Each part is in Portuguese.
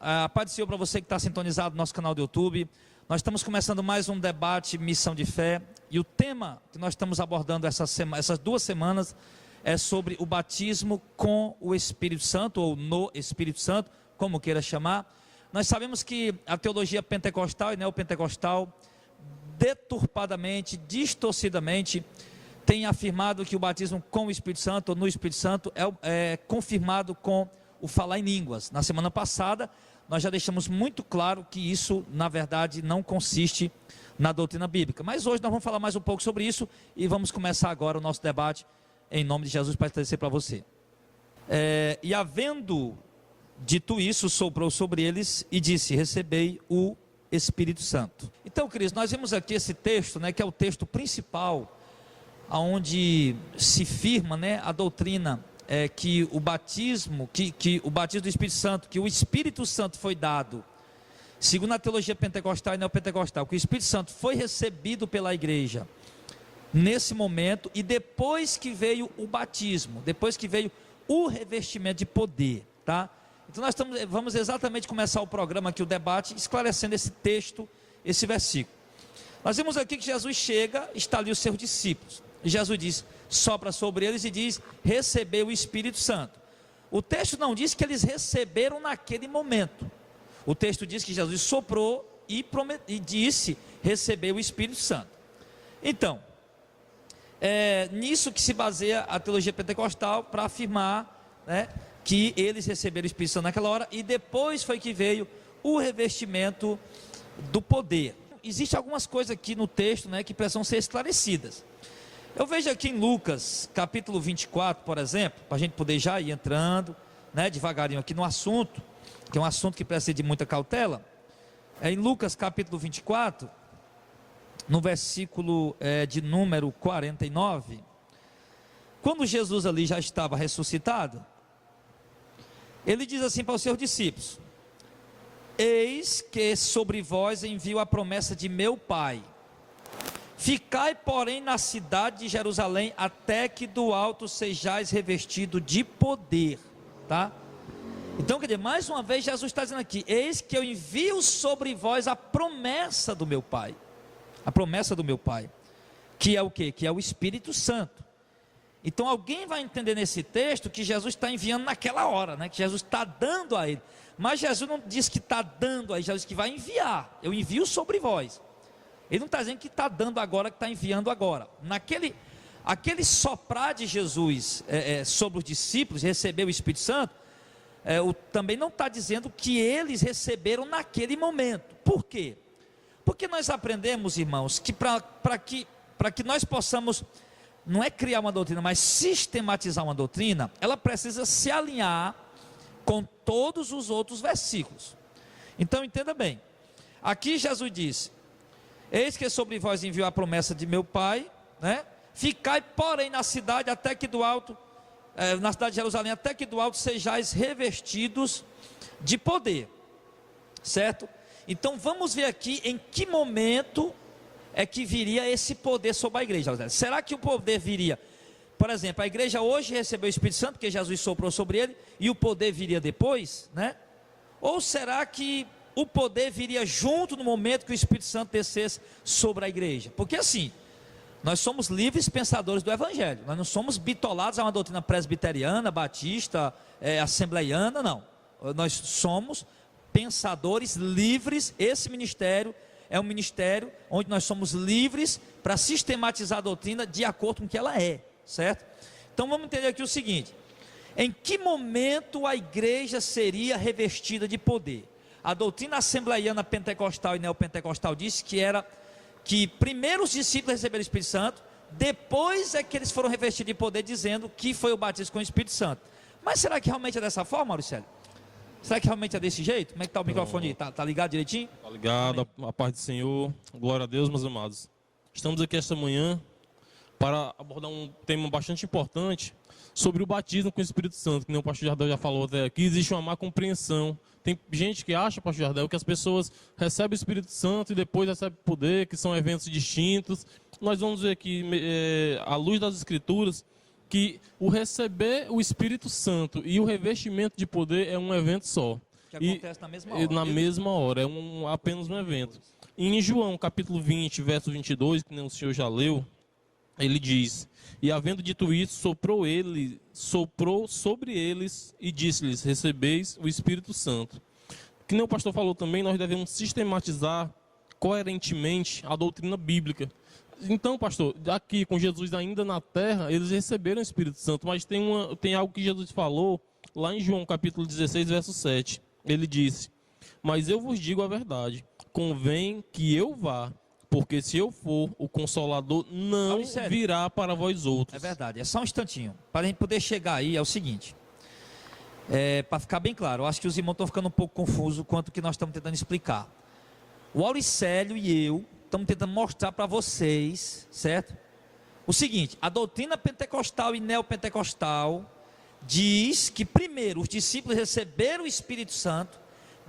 A paz do Senhor para você que está sintonizado no nosso canal do YouTube. Nós estamos começando mais um debate Missão de Fé. E o tema que nós estamos abordando essas 2 semanas é sobre o batismo com o Espírito Santo, ou no Espírito Santo, como queira chamar. Nós sabemos que a teologia pentecostal e neopentecostal, deturpadamente, distorcidamente, tem afirmado que o batismo com o Espírito Santo, ou no Espírito Santo, é confirmado com o falar em línguas. Na semana passada, nós já deixamos muito claro que isso, na verdade, não consiste na doutrina bíblica. Mas hoje nós vamos falar mais um pouco sobre isso e vamos começar agora o nosso debate em nome de Jesus para esclarecer para você. E havendo dito isso, soprou sobre eles e disse: recebei o Espírito Santo. Então, queridos, nós vemos aqui esse texto, que é o texto principal, onde se firma, a doutrina que o batismo, que o batismo do Espírito Santo, que o Espírito Santo foi dado, segundo a teologia pentecostal e neopentecostal, que o Espírito Santo foi recebido pela igreja nesse momento, e depois que veio o batismo, depois que veio o revestimento de poder, tá? Então nós vamos exatamente começar o programa aqui, o debate, esclarecendo esse texto, esse versículo. Nós vemos aqui que Jesus chega, está ali os seus discípulos, e Jesus diz: sopra sobre eles e diz: recebeu o Espírito Santo. O texto não diz que eles receberam naquele momento. O texto diz que Jesus soprou e disse: recebeu o Espírito Santo. Então, nisso que se baseia a teologia pentecostal para afirmar, que eles receberam o Espírito Santo naquela hora, e depois foi que veio o revestimento do poder. Existem algumas coisas aqui no texto, que precisam ser esclarecidas. Eu vejo aqui em Lucas, capítulo 24, por exemplo, para a gente poder já ir entrando, devagarinho aqui no assunto, que é um assunto que precisa de muita cautela. Em Lucas, capítulo 24, no versículo de número 49, quando Jesus ali já estava ressuscitado, ele diz assim para os seus discípulos: eis que sobre vós envio a promessa de meu Pai. Ficai, porém, na cidade de Jerusalém, até que do alto sejais revestido de poder, tá? Então, quer dizer, mais uma vez Jesus está dizendo aqui: eis que eu envio sobre vós a promessa do meu Pai. A promessa do meu Pai, que é o quê? Que é o Espírito Santo. Então alguém vai entender nesse texto que Jesus está enviando naquela hora, que Jesus está dando a ele. Mas Jesus não diz que está dando a ele, Jesus diz que vai enviar. Eu envio sobre vós. Ele não está dizendo que está dando agora, que está enviando agora. Aquele soprar de Jesus sobre os discípulos, receber o Espírito Santo, também não está dizendo que eles receberam naquele momento. Por quê? Porque nós aprendemos, irmãos, que para que nós possamos, não é criar uma doutrina, mas sistematizar uma doutrina, ela precisa se alinhar com todos os outros versículos. Então entenda bem, aqui Jesus disse: eis que sobre vós enviou a promessa de meu Pai, ficai, porém, na cidade até que do alto, na cidade de Jerusalém, até que do alto sejais revestidos de poder, certo? Então vamos ver aqui em que momento é que viria esse poder sobre a igreja. Será que o poder viria, por exemplo, a igreja hoje recebeu o Espírito Santo, porque Jesus soprou sobre ele, e o poder viria depois, Ou será que o poder viria junto no momento que o Espírito Santo descesse sobre a igreja? Porque assim, nós somos livres pensadores do Evangelho, nós não somos bitolados a uma doutrina presbiteriana, batista, assembleiana, não. Nós somos pensadores livres. Esse ministério é um ministério onde nós somos livres para sistematizar a doutrina de acordo com o que ela é, certo? Então vamos entender aqui o seguinte: em que momento a igreja seria revestida de poder? A doutrina assembleiana pentecostal e neopentecostal disse que primeiro os discípulos receberam o Espírito Santo, depois é que eles foram revestidos de poder, dizendo que foi o batismo com o Espírito Santo. Mas será que realmente é dessa forma, Mauricélio? Será que realmente é desse jeito? Como é que está o microfone aí? Tá ligado direitinho? Está ligado, a paz do Senhor, glória a Deus, meus amados. Estamos aqui esta manhã para abordar um tema bastante importante sobre o batismo com o Espírito Santo, que nem o pastor Jardel já falou até aqui. Existe uma má compreensão. Tem gente que acha, pastor Jardel, que as pessoas recebem o Espírito Santo e depois recebem poder, que são eventos distintos. Nós vamos ver aqui, à luz das Escrituras, que o receber o Espírito Santo e o revestimento de poder é um evento só. Que acontece na mesma hora. Na mesma hora, apenas um evento. E em João, capítulo 20, verso 22, que nem o senhor já leu, ele diz: e havendo dito isso, soprou sobre eles e disse-lhes: recebeis o Espírito Santo. Que nem o pastor falou também, nós devemos sistematizar coerentemente a doutrina bíblica. Então, pastor, aqui com Jesus ainda na terra, eles receberam o Espírito Santo, mas tem algo que Jesus falou lá em João capítulo 16, verso 7. Ele disse: mas eu vos digo a verdade, convém que eu vá, porque se eu for, o Consolador não virá para vós outros. É verdade, é só um instantinho, para a gente poder chegar aí, é o seguinte, para ficar bem claro, eu acho que os irmãos estão ficando um pouco confusos quanto ao que nós estamos tentando explicar. O Auricélio e eu estamos tentando mostrar para vocês, certo? O seguinte, a doutrina pentecostal e neopentecostal diz que primeiro os discípulos receberam o Espírito Santo,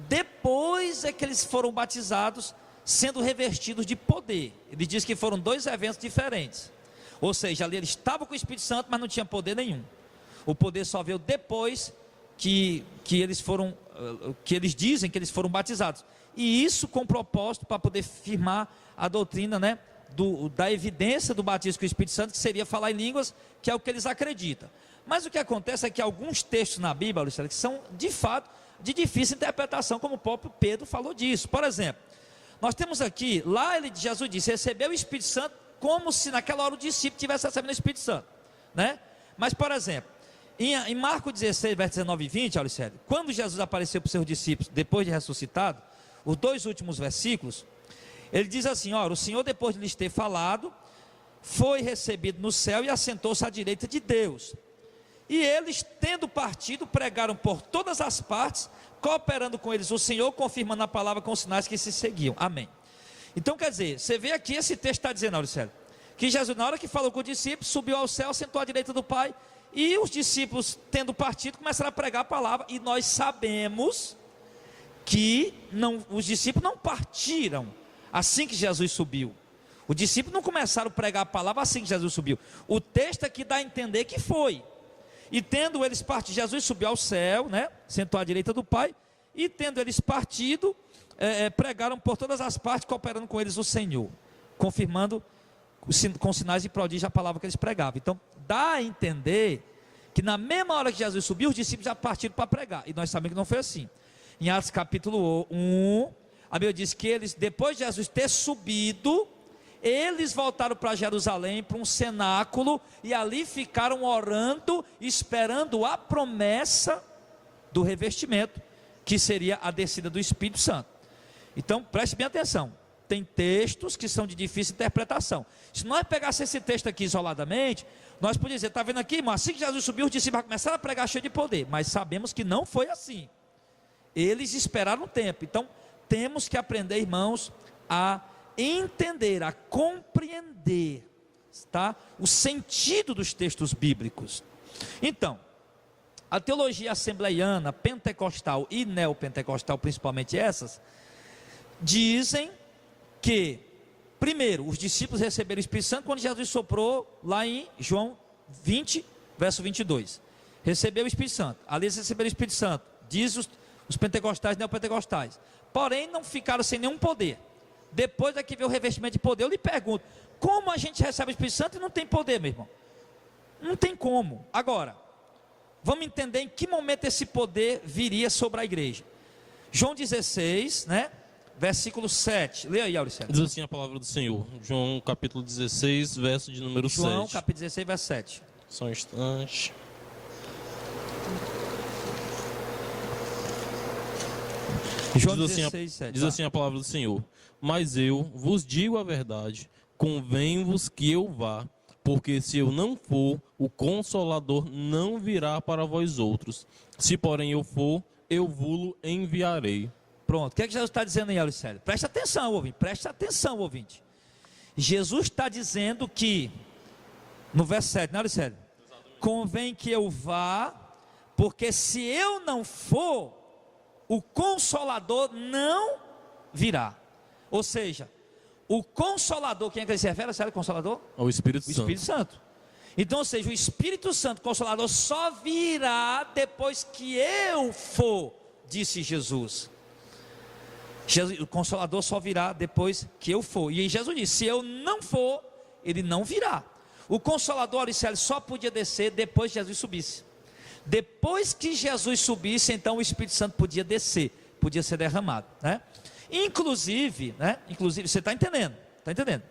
depois é que eles foram batizados, sendo revestidos de poder. Ele diz que foram dois eventos diferentes. Ou seja, ali eles estavam com o Espírito Santo, mas não tinha poder nenhum. O poder só veio depois que eles dizem que eles foram batizados. E isso com propósito para poder firmar a doutrina, né, da evidência do batismo com o Espírito Santo, que seria falar em línguas, que é o que eles acreditam. Mas o que acontece é que alguns textos na Bíblia, Luciano, que são de fato de difícil interpretação, como o próprio Pedro falou disso. Por exemplo, nós temos aqui, lá Jesus disse: recebeu o Espírito Santo como se naquela hora o discípulo tivesse recebendo o Espírito Santo, né? Mas, por exemplo, em Marcos 16, versos 19 e 20, olha sério, quando Jesus apareceu para os seus discípulos, depois de ressuscitado, os dois últimos versículos, ele diz assim: ora, o Senhor, depois de lhes ter falado, foi recebido no céu e assentou-se à direita de Deus. E eles, tendo partido, pregaram por todas as partes, cooperando com eles o Senhor, confirmando a palavra com os sinais que se seguiam. Amém. Então, quer dizer, você vê aqui, esse texto está dizendo, Auricélio, que Jesus, na hora que falou com os discípulos, subiu ao céu, sentou à direita do Pai, e os discípulos, tendo partido, começaram a pregar a palavra, e nós sabemos que os discípulos não partiram assim que Jesus subiu. Os discípulos não começaram a pregar a palavra assim que Jesus subiu. O texto aqui dá a entender que foi. E tendo eles partido, Jesus subiu ao céu, né? Sentou à direita do Pai. E tendo eles partido, pregaram por todas as partes, cooperando com eles o Senhor, confirmando com sinais de prodígio a palavra que eles pregavam. Então, dá a entender que na mesma hora que Jesus subiu, os discípulos já partiram para pregar. E nós sabemos que não foi assim. Em Atos capítulo 1, a Bíblia diz que eles, depois de Jesus ter subido, eles voltaram para Jerusalém, para um cenáculo, e ali ficaram orando, esperando a promessa do revestimento, que seria a descida do Espírito Santo. Então, preste bem atenção, tem textos que são de difícil interpretação. Se nós pegássemos esse texto aqui isoladamente, nós podíamos dizer: está vendo aqui, irmão, assim que Jesus subiu, os discípulos começaram a pregar cheio de poder. Mas sabemos que não foi assim. Eles esperaram um tempo. Então, temos que aprender, irmãos, a entender, a compreender, tá? O sentido dos textos bíblicos. Então, a teologia assembleiana, pentecostal e neopentecostal, principalmente essas, dizem que, primeiro, os discípulos receberam o Espírito Santo quando Jesus soprou lá em João 20, verso 22. Recebeu o Espírito Santo. Ali eles receberam o Espírito Santo, diz os pentecostais e neopentecostais. Porém, não ficaram sem nenhum poder. Depois daqui veio o revestimento de poder. Eu lhe pergunto: como a gente recebe o Espírito Santo e não tem poder, meu irmão? Não tem como. Agora, vamos entender em que momento esse poder viria sobre a igreja. João 16, né? Versículo 7. Leia aí, Auricélio. Diz assim a palavra do Senhor. João capítulo 16, verso de número 7. João capítulo 16, verso 7. Só um instante. João Diz 16, 7. Diz assim a palavra do Senhor: mas eu vos digo a verdade, convém-vos que eu vá, porque se eu não for, o Consolador não virá para vós outros. Se porém eu for, eu vos enviarei. Pronto, o que é que Jesus está dizendo aí, Auricélio? Presta atenção, ouvinte, presta atenção, ouvinte. Jesus está dizendo que, no verso 7, né, Auricélio? Convém que eu vá, porque se eu não for, o Consolador não virá. Ou seja, o Consolador, quem é que ele se refere? Sabe o Consolador? Ao Espírito Santo. O Espírito Santo. Então, ou seja, o Espírito Santo Consolador só virá depois que eu for, disse Jesus. O Consolador só virá depois que eu for. E Jesus disse: se eu não for, ele não virá. O Consolador, Auricelio, só podia descer depois que Jesus subisse. Depois que Jesus subisse, então o Espírito Santo podia descer, podia ser derramado, né? Inclusive, você está entendendo? Está entendendo?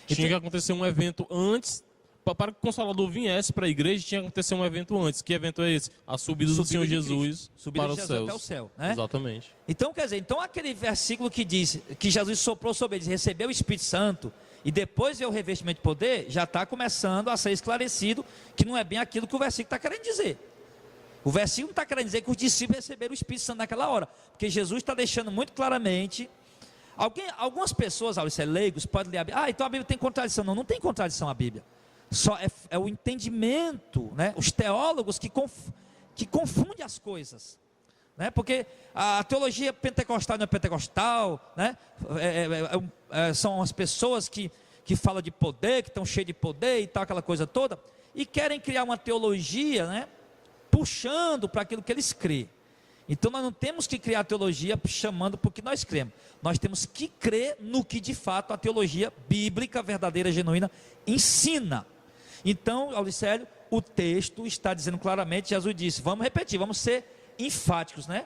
Tinha que acontecer um evento antes, para que o Consolador viesse para a igreja, tinha que acontecer um evento antes. Que evento é esse? A subida do Senhor Jesus para os céus. Até o céu, né? Exatamente. Então, quer dizer, aquele versículo que diz que Jesus soprou sobre eles, recebeu o Espírito Santo, e depois veio o revestimento de poder, já está começando a ser esclarecido que não é bem aquilo que o versículo está querendo dizer. O versículo não está querendo dizer que os discípulos receberam o Espírito Santo naquela hora, porque Jesus está deixando muito claramente. Algumas pessoas, leigos, podem ler a Bíblia. Então a Bíblia tem contradição. Não, não tem contradição a Bíblia. Só é o entendimento, né? Os teólogos que confundem as coisas, né? Porque a teologia pentecostal não é pentecostal, né? São as pessoas que falam de poder, que estão cheias de poder e tal, aquela coisa toda, e querem criar uma teologia, né? Puxando para aquilo que eles crêem. Então nós não temos que criar teologia chamando para o que nós cremos. Nós temos que crer no que de fato a teologia bíblica, verdadeira, genuína, ensina. Então, Auricelio, o texto está dizendo claramente, Jesus disse, vamos repetir, vamos ser enfáticos, né?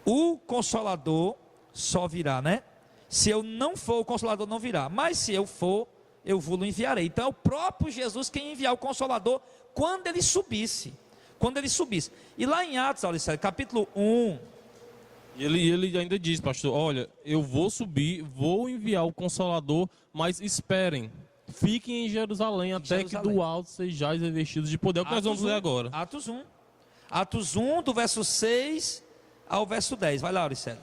O Consolador só virá, né? Se eu não for, o Consolador não virá. Mas se eu for, eu vou-lo enviarei. Então é o próprio Jesus quem enviar o Consolador quando ele subisse. Quando ele subisse. E lá em Atos, Auricelio, capítulo 1. E ele ainda diz, pastor, olha, eu vou subir, vou enviar o Consolador, mas esperem, fiquem em Jerusalém até que do alto sejais revestidos de poder. É o que nós vamos ler agora. Atos 1. Atos 1, do verso 6 ao verso 10. Vai lá, Auricelio.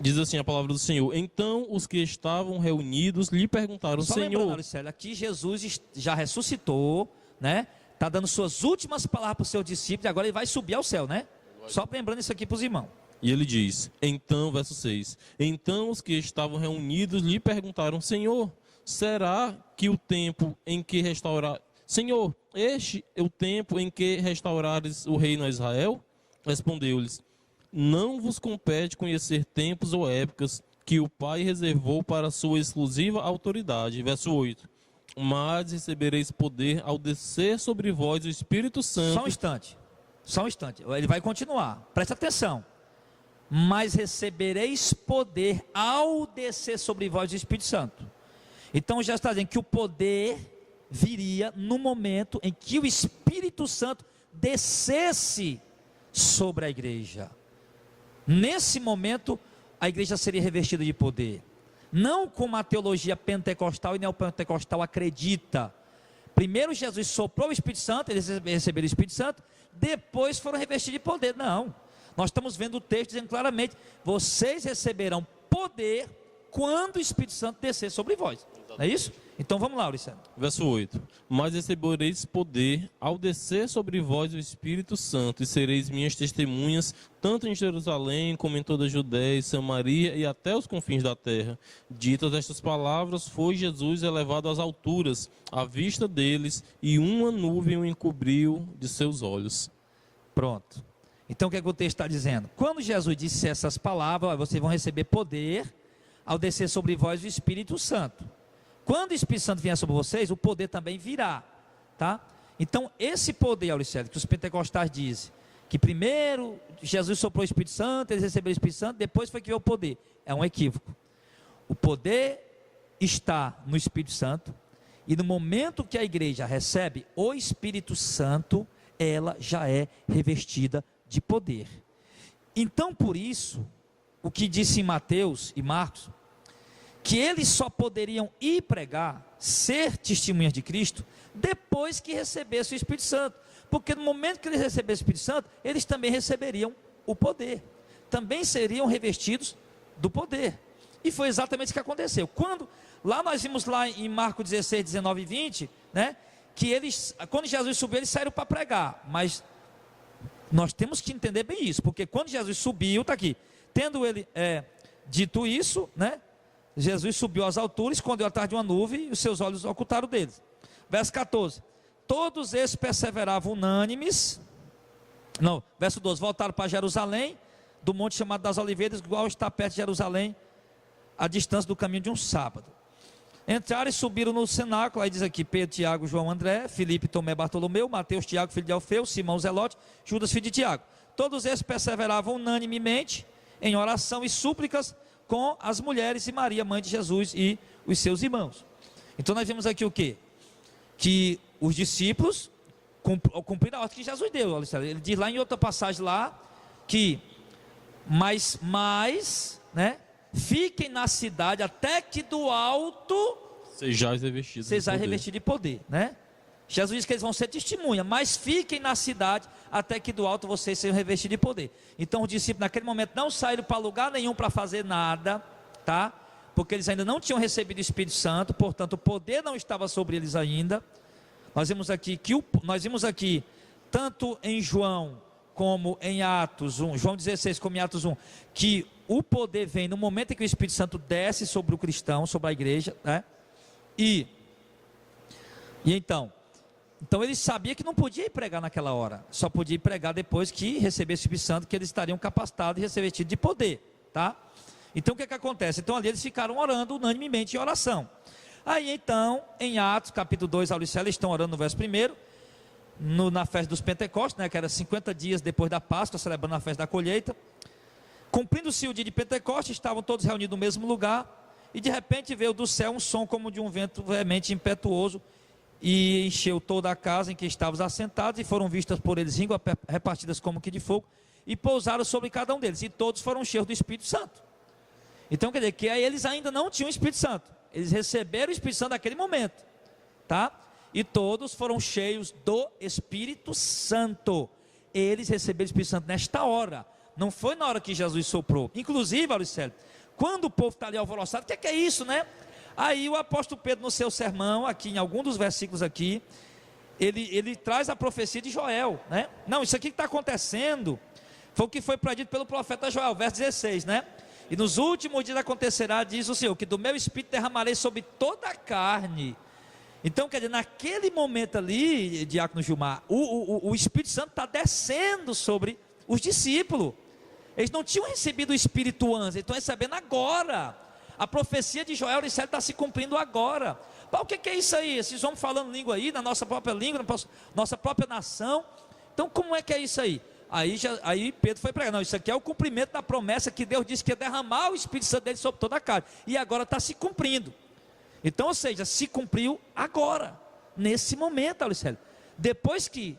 Diz assim a palavra do Senhor. Então os que estavam reunidos lhe perguntaram, Só Senhor... lembrando, Auricelio, aqui Jesus já ressuscitou, né? Está dando suas últimas palavras para os seus discípulos, e agora ele vai subir ao céu, né? Só lembrando isso aqui para os irmãos. E ele diz, então, verso 6, então os que estavam reunidos lhe perguntaram, Senhor, será que o tempo em que Senhor, este é o tempo em que restaurares o reino a Israel? Respondeu-lhes, não vos compete conhecer tempos ou épocas que o Pai reservou para a sua exclusiva autoridade. Verso 8. Mas recebereis poder ao descer sobre vós o Espírito Santo. Só um instante, ele vai continuar, presta atenção. Mas recebereis poder ao descer sobre vós o Espírito Santo. Então já está dizendo que o poder viria no momento em que o Espírito Santo descesse sobre a igreja. Nesse momento a igreja seria revestida de poder. Não como a teologia pentecostal e neopentecostal acredita. Primeiro Jesus soprou o Espírito Santo, eles receberam o Espírito Santo, depois foram revestidos de poder. Não, nós estamos vendo o texto dizendo claramente, vocês receberão poder quando o Espírito Santo descer sobre vós. Não é isso? Então vamos lá, Auricelio. Verso 8. Mas recebereis poder ao descer sobre vós o Espírito Santo, e sereis minhas testemunhas, tanto em Jerusalém, como em toda a Judéia, Samaria e até os confins da terra. Ditas estas palavras, foi Jesus elevado às alturas, à vista deles, e uma nuvem o encobriu de seus olhos. Pronto. Então o que é que o texto está dizendo? Quando Jesus disse essas palavras, vocês vão receber poder ao descer sobre vós o Espírito Santo. Quando o Espírito Santo vier sobre vocês, o poder também virá, tá? Então, esse poder, Auricelio, que os pentecostais dizem, que primeiro Jesus soprou o Espírito Santo, eles receberam o Espírito Santo, depois foi que veio o poder. É um equívoco. O poder está no Espírito Santo, e no momento que a igreja recebe o Espírito Santo, ela já é revestida de poder. Então, por isso, o que disse em Mateus e Marcos, que eles só poderiam ir pregar, ser testemunhas de Cristo, depois que recebessem o Espírito Santo. Porque no momento que eles recebessem o Espírito Santo, eles também receberiam o poder. Também seriam revestidos do poder. E foi exatamente isso que aconteceu. Lá nós vimos lá em Marcos 16, 19 e 20, né? Que eles, quando Jesus subiu, eles saíram para pregar. Mas nós temos que entender bem isso. Porque quando Jesus subiu, está aqui. Tendo ele dito isso, né? Jesus subiu às alturas, escondeu atrás de uma nuvem, e os seus olhos ocultaram deles. Verso 14. Todos esses perseveravam unânimes. Não, verso 12. Voltaram para Jerusalém, do monte chamado das Oliveiras, igual está perto de Jerusalém, a distância do caminho de um sábado. Entraram e subiram no cenáculo, aí diz aqui, Pedro, Tiago, João, André, Filipe, Tomé, Bartolomeu, Mateus, Tiago, filho de Alfeu, Simão, Zelote, Judas, filho de Tiago. Todos esses perseveravam unanimemente em oração e súplicas com as mulheres e Maria, mãe de Jesus, e os seus irmãos. Então nós vimos aqui o quê? Que os discípulos cumpriram a ordem que Jesus deu. Ele diz lá em outra passagem lá, que mas né, fiquem na cidade até que do alto sejais revestidos de poder, né? Jesus diz que eles vão ser testemunha, mas fiquem na cidade até que do alto vocês sejam revestidos de poder. Então os discípulos naquele momento não saíram para lugar nenhum para fazer nada, tá? Porque eles ainda não tinham recebido o Espírito Santo, portanto o poder não estava sobre eles ainda. Nós vimos aqui tanto em João como em Atos 1, João 16 como em Atos 1, que o poder vem no momento em que o Espírito Santo desce sobre o cristão, sobre a igreja, né? E então eles sabiam que não podia ir pregar naquela hora, só podia ir pregar depois que recebesse o Espírito Santo, que eles estariam capacitados e revestidos de poder, tá? Então o que acontece? Então ali eles ficaram orando unanimemente em oração. Aí então, em Atos capítulo 2, eles estão orando no verso 1, na festa dos Pentecostes, né, que era 50 dias depois da Páscoa, celebrando a festa da colheita. Cumprindo-se o dia de Pentecostes, estavam todos reunidos no mesmo lugar, e de repente veio do céu um som como de um vento veemente impetuoso, e encheu toda a casa em que estávamos assentados, e foram vistas por eles línguas repartidas como que de fogo, e pousaram sobre cada um deles, e todos foram cheios do Espírito Santo. Então quer dizer que aí eles ainda não tinham o Espírito Santo, eles receberam o Espírito Santo naquele momento, tá? E todos foram cheios do Espírito Santo. Eles receberam o Espírito Santo nesta hora, não foi na hora que Jesus soprou. Inclusive, Auricélio, quando o povo está ali alvoroçado, o que é isso, né? Aí o apóstolo Pedro, no seu sermão, aqui em algum dos versículos aqui, ele traz a profecia de Joel, né? Não, isso aqui que está acontecendo foi o que foi predito pelo profeta Joel, verso 16, né? E nos últimos dias acontecerá, diz o Senhor, que do meu Espírito derramarei sobre toda a carne. Então, quer dizer, naquele momento ali, diácono Gilmar, o Espírito Santo está descendo sobre os discípulos. Eles não tinham recebido o Espírito antes, eles estão recebendo agora. A profecia de Joel está se cumprindo agora. O que é isso aí? Esses homens falando língua aí, na nossa própria língua, na nossa própria nação. Então, como é que é isso aí? Aí Pedro foi pregar, não, isso aqui é o cumprimento da promessa que Deus disse que ia derramar o Espírito Santo dele sobre toda a carne. E agora está se cumprindo. Então, ou seja, se cumpriu agora, nesse momento, Alicélio. Depois que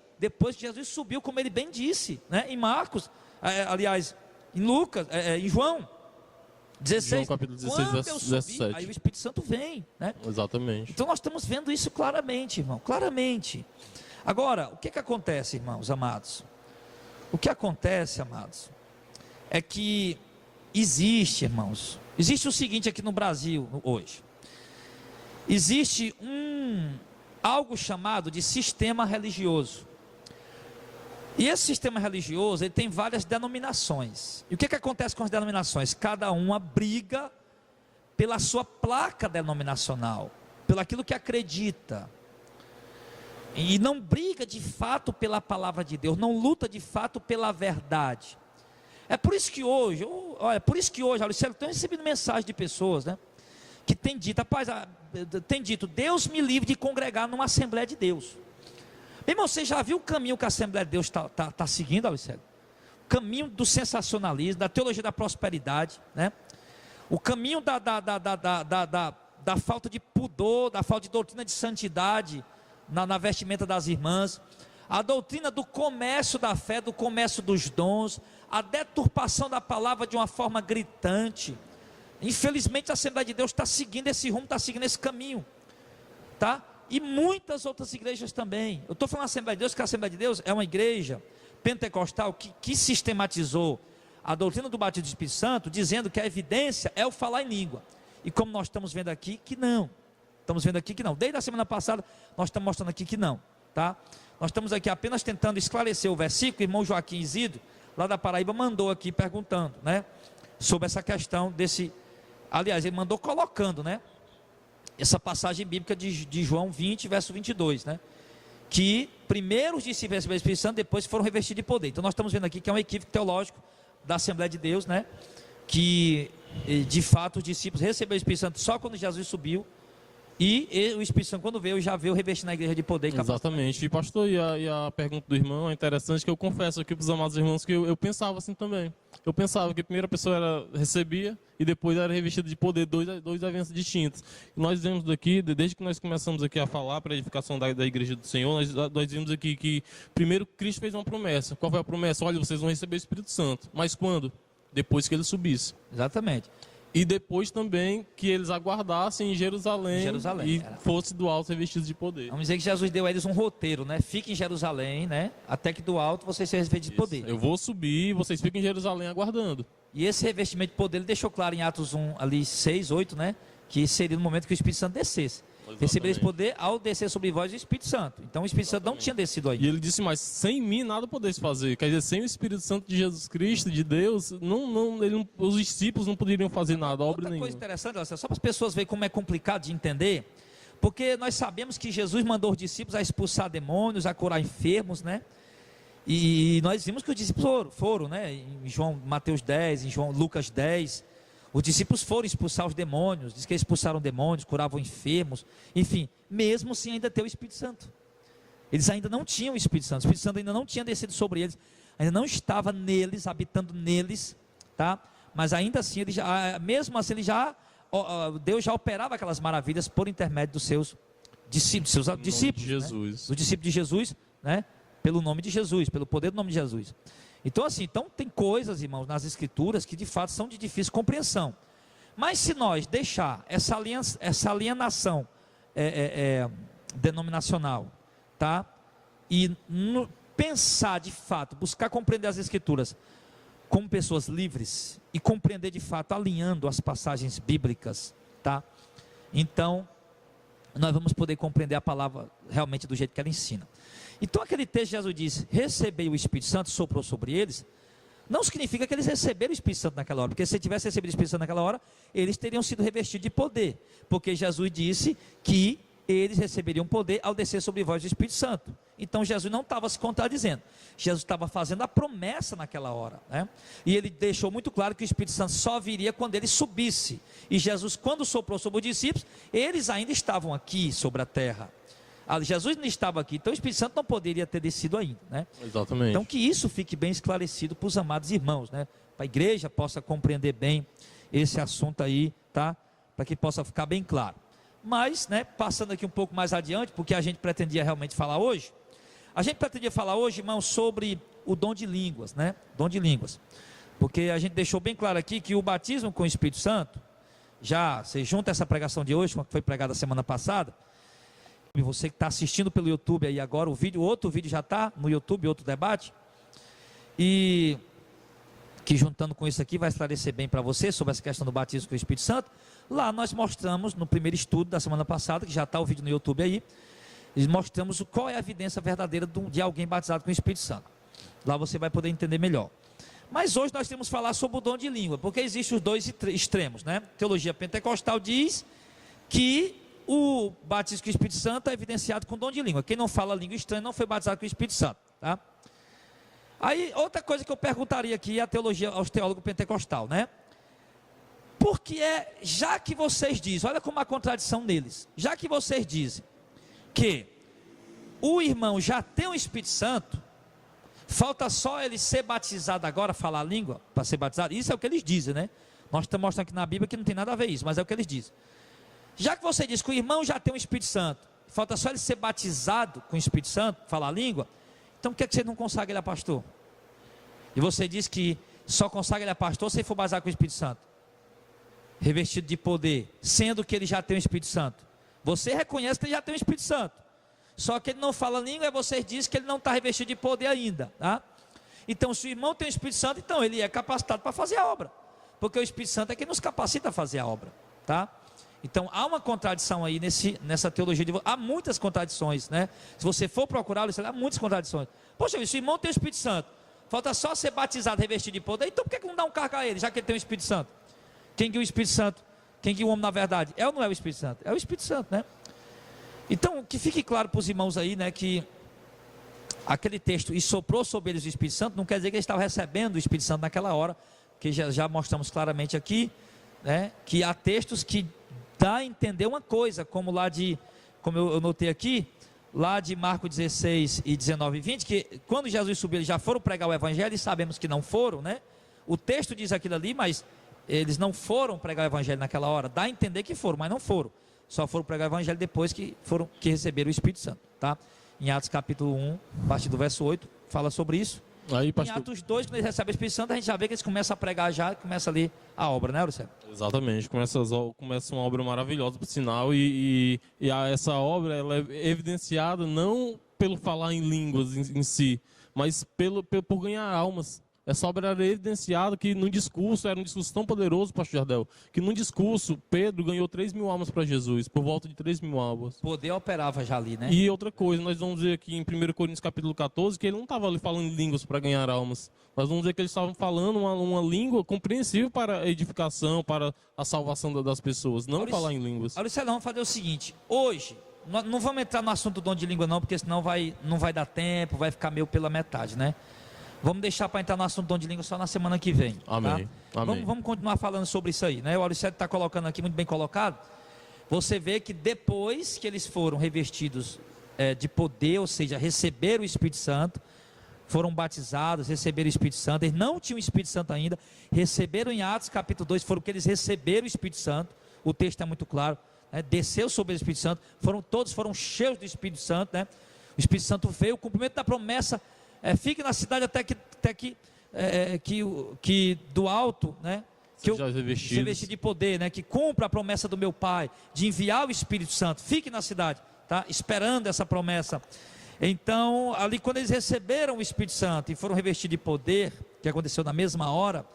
Jesus subiu, como ele bem disse, né? Em Marcos, aliás, em Lucas, em João 16, João capítulo 16, quando eu verso subi, 17. aí o Espírito Santo vem, né? Exatamente. Então nós estamos vendo isso claramente, irmão, claramente. Agora, o que acontece, irmãos amados? O que acontece, amados, é que existe o seguinte aqui no Brasil hoje. Existe algo chamado de sistema religioso. E esse sistema religioso, ele tem várias denominações. E o que acontece com as denominações? Cada uma briga pela sua placa denominacional, pelo aquilo que acredita. E não briga de fato pela palavra de Deus, não luta de fato pela verdade. É por isso que hoje, Alicélio, eu tenho recebido mensagem de pessoas, né? Que tem dito, rapaz, Deus me livre de congregar numa Assembleia de Deus. Meu irmão, você já viu o caminho que a Assembleia de Deus está seguindo, Alicélio? O caminho do sensacionalismo, da teologia da prosperidade, né? O caminho da falta de pudor, da falta de doutrina de santidade na vestimenta das irmãs, a doutrina do comércio da fé, do comércio dos dons, a deturpação da palavra de uma forma gritante. Infelizmente a Assembleia de Deus está seguindo esse rumo, está seguindo esse caminho, tá? E muitas outras igrejas também. Eu estou falando da Assembleia de Deus, que a Assembleia de Deus é uma igreja pentecostal que sistematizou a doutrina do batismo do Espírito Santo, dizendo que a evidência é o falar em língua. E como nós estamos vendo aqui que não. Estamos vendo aqui que não. Desde a semana passada nós estamos mostrando aqui que não, tá? Nós estamos aqui apenas tentando esclarecer o versículo. O irmão Joaquim Isidro, lá da Paraíba, mandou aqui perguntando, né? Sobre essa questão desse... Aliás, ele mandou colocando, né? Essa passagem bíblica de João 20, verso 22, né? Que primeiro os discípulos receberam o Espírito Santo, depois foram revestidos de poder. Então nós estamos vendo aqui que é um equívoco teológico da Assembleia de Deus, né? Que de fato os discípulos receberam o Espírito Santo só quando Jesus subiu. E o Espírito Santo, quando veio, já veio revestindo a igreja de poder e capacidade. Exatamente. E pastor, e a pergunta do irmão é interessante, que eu confesso aqui para os amados irmãos que eu pensava assim também. Eu pensava que a primeira pessoa recebia e depois era revestida de poder, dois eventos distintos. E nós vemos daqui, desde que nós começamos aqui a falar para a edificação da igreja do Senhor, nós vimos aqui que primeiro Cristo fez uma promessa. Qual foi a promessa? Olha, vocês vão receber o Espírito Santo. Mas quando? Depois que ele subisse. Exatamente. E depois também que eles aguardassem em Jerusalém e fosse do alto revestidos de poder. Vamos dizer que Jesus deu a eles um roteiro, né? Fique em Jerusalém, né? Até que do alto vocês sejam revestidos de poder. Eu vou subir, vocês ficam em Jerusalém aguardando. E esse revestimento de poder, ele deixou claro em Atos 1, ali 6, 8, né? Que seria no momento que o Espírito Santo descesse. Receber esse poder ao descer sobre vós o Espírito Santo. Então o Espírito Santo não tinha descido ainda. E ele disse, mas sem mim nada podeis fazer. Quer dizer, sem o Espírito Santo de Jesus Cristo, de Deus, os discípulos não poderiam fazer nada, obra nenhuma. Outra coisa interessante, só para as pessoas verem como é complicado de entender, porque nós sabemos que Jesus mandou os discípulos a expulsar demônios, a curar enfermos, né? E nós vimos que os discípulos foram, né? Em Mateus 10, em Lucas 10... Os discípulos foram expulsar os demônios, diz que expulsaram demônios, curavam enfermos, enfim, mesmo sem ainda ter o Espírito Santo. Eles ainda não tinham o Espírito Santo ainda não tinha descido sobre eles, ainda não estava neles, habitando neles, tá? Mas ainda assim, mesmo assim, Deus já operava aquelas maravilhas por intermédio dos seus discípulos, de Jesus. Né? Do discípulo de Jesus, né? Pelo nome de Jesus, pelo poder do nome de Jesus. Então tem coisas, irmãos, nas Escrituras que de fato são de difícil compreensão. Mas se nós deixar essa alienação denominacional, tá? E pensar de fato, buscar compreender as Escrituras como pessoas livres e compreender de fato alinhando as passagens bíblicas, tá? Então nós vamos poder compreender a palavra realmente do jeito que ela ensina. Então aquele texto, Jesus diz, recebei o Espírito Santo, soprou sobre eles, não significa que eles receberam o Espírito Santo naquela hora, porque se tivesse recebido o Espírito Santo naquela hora, eles teriam sido revestidos de poder, porque Jesus disse que eles receberiam poder ao descer sobre vós o Espírito Santo. Então Jesus não estava se contradizendo, Jesus estava fazendo a promessa naquela hora, né? E ele deixou muito claro que o Espírito Santo só viria quando ele subisse, e Jesus, quando soprou sobre os discípulos, eles ainda estavam aqui sobre a terra. Jesus não estava aqui, então o Espírito Santo não poderia ter descido ainda, né? Exatamente. Então que isso fique bem esclarecido para os amados irmãos, né? Para a igreja possa compreender bem esse assunto aí, tá? Para que possa ficar bem claro. Mas, né, passando aqui um pouco mais adiante, porque a gente pretendia realmente falar hoje, irmão, sobre o dom de línguas, né? Dom de línguas. Porque a gente deixou bem claro aqui que o batismo com o Espírito Santo, você junta essa pregação de hoje, que foi pregada semana passada, e você que está assistindo pelo YouTube aí agora, outro vídeo já está no YouTube, outro debate, e que juntando com isso aqui vai esclarecer bem para você sobre essa questão do batismo com o Espírito Santo. Lá nós mostramos, no primeiro estudo da semana passada, que já está o vídeo no YouTube aí, e mostramos qual é a evidência verdadeira de alguém batizado com o Espírito Santo. Lá você vai poder entender melhor. Mas hoje nós temos que falar sobre o dom de língua, porque existem os dois extremos, né? A teologia pentecostal diz que o batismo com o Espírito Santo é evidenciado com o dom de língua. Quem não fala língua estranha não foi batizado com o Espírito Santo, tá? Aí, outra coisa que eu perguntaria aqui à teologia, aos teólogos pentecostal, né? Porque já que vocês dizem, olha como a contradição deles, já que vocês dizem que o irmão já tem o Espírito Santo, falta só ele ser batizado agora, falar a língua, para ser batizado, isso é o que eles dizem, né? Nós estamos mostrando aqui na Bíblia que não tem nada a ver isso, mas é o que eles dizem. Já que você diz que o irmão já tem o Espírito Santo, falta só ele ser batizado com o Espírito Santo, falar a língua, então por que você não consagra ele a pastor? E você diz que só consagra ele a pastor se ele for batizado com o Espírito Santo, revestido de poder, sendo que ele já tem o Espírito Santo. Você reconhece que ele já tem o Espírito Santo, só que ele não fala língua, e você diz que ele não está revestido de poder ainda, tá? Então se o irmão tem o Espírito Santo, então ele é capacitado para fazer a obra, porque o Espírito Santo é quem nos capacita a fazer a obra, tá? Então há uma contradição aí nessa teologia, há muitas contradições, né? Se você for procurá-lo, há muitas contradições. Poxa, se o irmão tem o Espírito Santo, falta só ser batizado, revestido de poder, então por que não dá um cargo a ele, já que ele tem o Espírito Santo? Quem guia o Espírito Santo? Quem guia o homem na verdade? É ou não é o Espírito Santo? É o Espírito Santo, né? Então, que fique claro para os irmãos aí, né, que aquele texto, e soprou sobre eles o Espírito Santo, não quer dizer que eles estavam recebendo o Espírito Santo naquela hora, que já mostramos claramente aqui, né, que há textos que dá a entender uma coisa, como como eu notei aqui, lá de Marcos 16 e 19 e 20, que quando Jesus subiu, eles já foram pregar o Evangelho, e sabemos que não foram, né? O texto diz aquilo ali, mas eles não foram pregar o Evangelho naquela hora, dá a entender que foram, mas não foram, só foram pregar o Evangelho depois que receberam o Espírito Santo, tá? Em Atos capítulo 1, a partir do verso 8, fala sobre isso. Aí, Em Atos 2, quando eles recebem o Espírito Santo, a gente já vê que eles começam a pregar já, começa ali a obra, né, Luciano? Exatamente, começa uma obra maravilhosa, por sinal, essa obra ela é evidenciada não pelo falar em línguas em si, mas por ganhar almas. Essa obra era evidenciada que no discurso, era um discurso tão poderoso, pastor Jardel, que no discurso Pedro ganhou 3.000 almas para Jesus, por volta de 3.000 almas. O poder operava já ali, né? E outra coisa, nós vamos ver aqui em 1 Coríntios capítulo 14, que ele não estava ali falando em línguas para ganhar almas. Nós vamos ver que eles estavam falando uma língua compreensível para a edificação, para a salvação das pessoas, não falar em línguas. Luciano, vamos fazer o seguinte, hoje, não vamos entrar no assunto do dom de língua não, porque senão não vai dar tempo, vai ficar meio pela metade, né? Vamos deixar para entrar no assunto do dom de língua só na semana que vem. Amém. Tá? Amém. Vamos continuar falando sobre isso aí, né? O Auricélio está colocando aqui, muito bem colocado. Você vê que depois que eles foram revestidos de poder, ou seja, receberam o Espírito Santo, foram batizados, receberam o Espírito Santo, eles não tinham o Espírito Santo ainda, receberam em Atos capítulo 2, foram que eles receberam o Espírito Santo, o texto é muito claro, né? Desceu sobre o Espírito Santo, todos foram cheios do Espírito Santo, né? O Espírito Santo veio, o cumprimento da promessa, fique na cidade até que do alto, né? Que eu seja revestido de poder, né? Que cumpra a promessa do meu Pai, de enviar o Espírito Santo, fique na cidade, tá? Esperando essa promessa. Então, ali quando eles receberam o Espírito Santo e foram revestidos de poder, que aconteceu na mesma hora,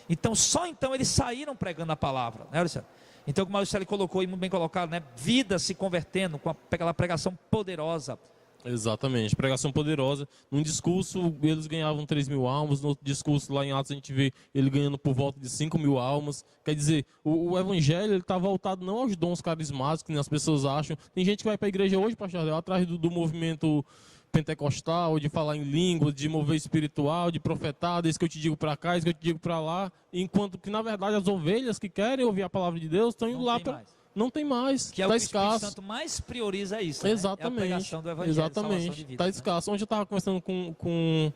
então só então eles saíram pregando a palavra, né, Luciano? Então, como o Marcelo colocou, e muito bem colocado, né? Vida se convertendo com aquela pregação poderosa. Exatamente, pregação poderosa. Num discurso eles ganhavam 3.000 almas, no outro discurso lá em Atos a gente vê ele ganhando por volta de 5.000 almas. Quer dizer, o evangelho está voltado não aos dons carismáticos que as pessoas acham. Tem gente que vai para a igreja hoje, pastor Jardel, atrás do movimento pentecostal, de falar em língua, de mover espiritual, de profetar, isso que eu te digo para cá, isso que eu te digo para lá, enquanto que na verdade as ovelhas que querem ouvir a palavra de Deus estão indo lá para... Não tem mais, que é o que o Espírito Santo mais prioriza isso, né? Exatamente, é a pregação do evangelho, exatamente, está né? escasso. Onde eu estava conversando com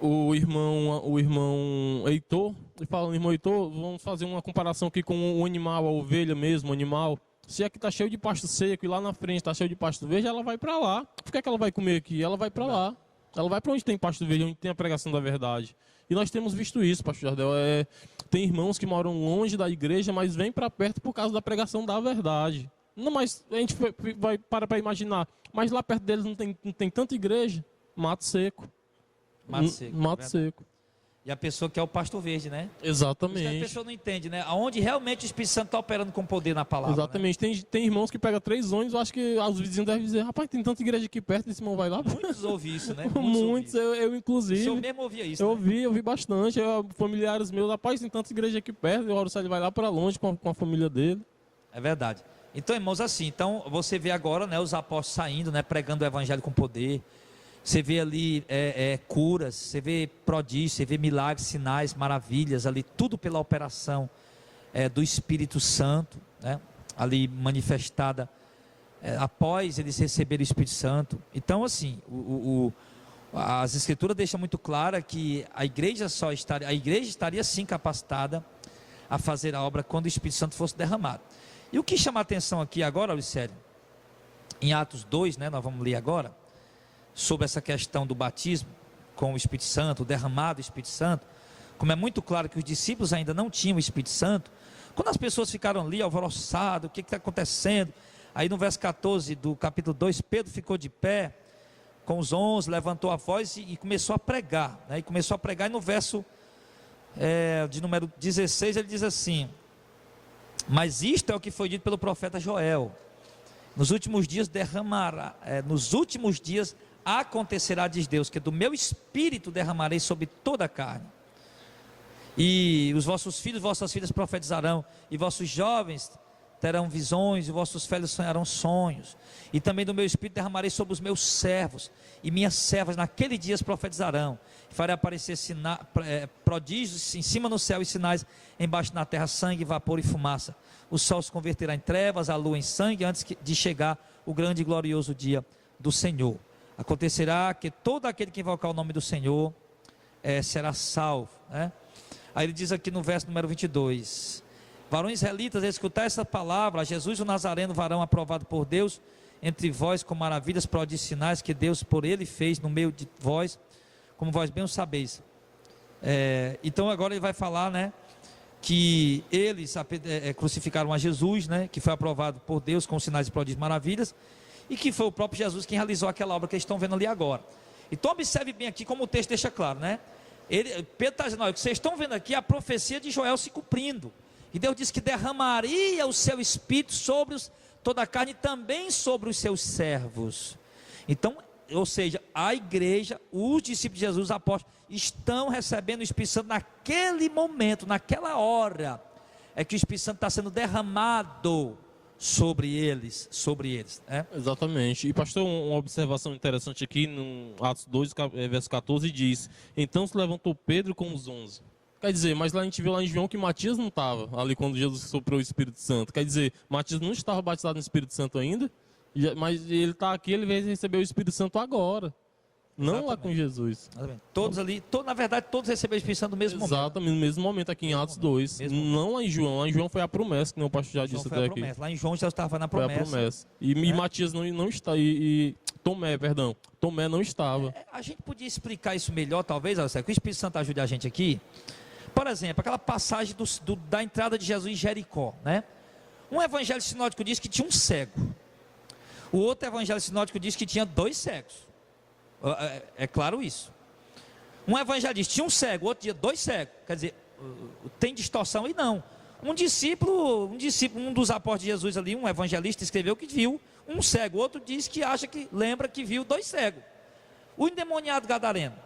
o irmão Heitor, e falando, irmão Heitor, vamos fazer uma comparação aqui com o animal, a ovelha mesmo, o animal. Se aqui está cheio de pasto seco e lá na frente está cheio de pasto verde, ela vai para lá. Por que ela vai comer aqui? Ela vai para lá. Ela vai para onde tem pasto verde, onde tem a pregação da verdade. E nós temos visto isso, pastor Jardel. Tem irmãos que moram longe da igreja, mas vêm para perto por causa da pregação da verdade. Não, mas a gente vai para imaginar. Mas lá perto deles não tem tanta igreja. Mato seco. Mato seco. E a pessoa que é o pasto verde, né? Exatamente. Isso que a pessoa não entende, né? Aonde realmente o Espírito Santo está operando com poder na palavra. Exatamente. Né? Tem irmãos que pegam 3 ônibus, eu acho que os vizinhos devem dizer, rapaz, tem tanta igreja aqui perto, esse irmão vai lá. Muitos ouvem isso, né? Muitos eu inclusive. O senhor mesmo ouvia isso, Eu né? ouvi bastante. Familiares meus, rapaz, tem tanta igreja aqui perto, e o Auricélio vai lá para longe com a família dele. É verdade. Então, irmãos, assim, então você vê agora, né, os apóstolos saindo, né, pregando o evangelho com poder. Você vê ali curas, você vê prodígios, você vê milagres, sinais, maravilhas ali, tudo pela operação do Espírito Santo, né? Ali manifestada após eles receberem o Espírito Santo. Então, assim, as Escrituras deixam muito clara que a igreja estaria sim capacitada a fazer a obra quando o Espírito Santo fosse derramado. E o que chama a atenção aqui agora, Auricélio, em Atos 2, né, nós vamos ler agora, sobre essa questão do batismo com o Espírito Santo, o derramado do Espírito Santo, como é muito claro que os discípulos ainda não tinham o Espírito Santo, quando as pessoas ficaram ali alvoroçadas, o que está acontecendo? Aí no verso 14 do capítulo 2, Pedro ficou de pé, com os 11, levantou a voz e começou a pregar, né? E começou a pregar, e no verso de número 16, ele diz assim: mas isto é o que foi dito pelo profeta Joel, nos últimos dias acontecerá, diz Deus, que do meu espírito derramarei sobre toda a carne, e os vossos filhos e vossas filhas profetizarão, e vossos jovens terão visões, e vossos velhos sonharão sonhos. E também do meu espírito derramarei sobre os meus servos, e minhas servas naquele dia profetizarão. Farei aparecer prodígios em cima no céu e sinais embaixo na terra, sangue, vapor e fumaça. O sol se converterá em trevas, a lua em sangue, antes de chegar o grande e glorioso dia do Senhor. Acontecerá que todo aquele que invocar o nome do Senhor será salvo, né? Aí ele diz aqui no verso número 22: varões israelitas, escutai essa palavra: Jesus o Nazareno, varão aprovado por Deus entre vós, com maravilhas, prodígios e sinais que Deus por ele fez no meio de vós, como vós bem o sabeis. Então agora ele vai falar, né, que eles crucificaram a Jesus, né, que foi aprovado por Deus com sinais de prodígios e maravilhas, e que foi o próprio Jesus quem realizou aquela obra que eles estão vendo ali agora. Então observe bem aqui como o texto deixa claro, né? Pedro está dizendo: olha, o que vocês estão vendo aqui é a profecia de Joel se cumprindo. E Deus disse que derramaria o seu espírito sobre toda a carne e também sobre os seus servos. Então, ou seja, a igreja, os discípulos de Jesus, os apóstolos, estão recebendo o Espírito Santo naquele momento, naquela hora, é que o Espírito Santo está sendo derramado sobre eles, né? Exatamente. E pastor, uma observação interessante aqui no Atos 2, verso 14, diz: então se levantou Pedro com os 11. Quer dizer, mas lá a gente viu lá em João que Matias não estava ali quando Jesus soprou o Espírito Santo. Quer dizer, Matias não estava batizado no Espírito Santo ainda, mas ele está aqui, ele veio receber o Espírito Santo agora, não Exatamente. Lá com Jesus. Todos ali, na verdade, todos receberam o Espírito Santo no mesmo momento. Exatamente, no mesmo momento aqui em Atos 2. Não lá em João. Lá em João foi a promessa, que o pastor já disse até aqui. Lá em João já estava na promessa. Foi a promessa. E Matias não está, Tomé não estava. A gente podia explicar isso melhor, talvez, que o Espírito Santo ajude a gente aqui. Por exemplo, aquela passagem da entrada de Jesus em Jericó, né? Um evangelho sinótico diz que tinha um cego. O outro evangelho sinótico diz que tinha 2 cegos. É claro isso. Um evangelho diz que tinha um cego, o outro tinha 2 cegos. Quer dizer, tem distorção aí não. Um discípulo, um dos apóstolos de Jesus ali, um evangelista, escreveu que viu um cego. O outro diz que lembra que viu 2 cegos. O endemoniado gadareno.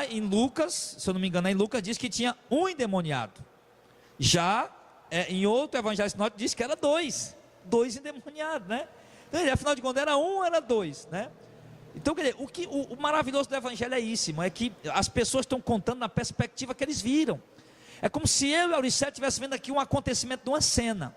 Em Lucas, se eu não me engano, em Lucas diz que tinha um endemoniado. Já em outro evangelho sinótico diz que era 2 endemoniados, né? Então, afinal de contas, era 1, era 2, né? Então, quer dizer, o maravilhoso do evangelho é isso, é que as pessoas estão contando na perspectiva que eles viram. É como se eu e Auricélio estivesse vendo aqui um acontecimento de uma cena.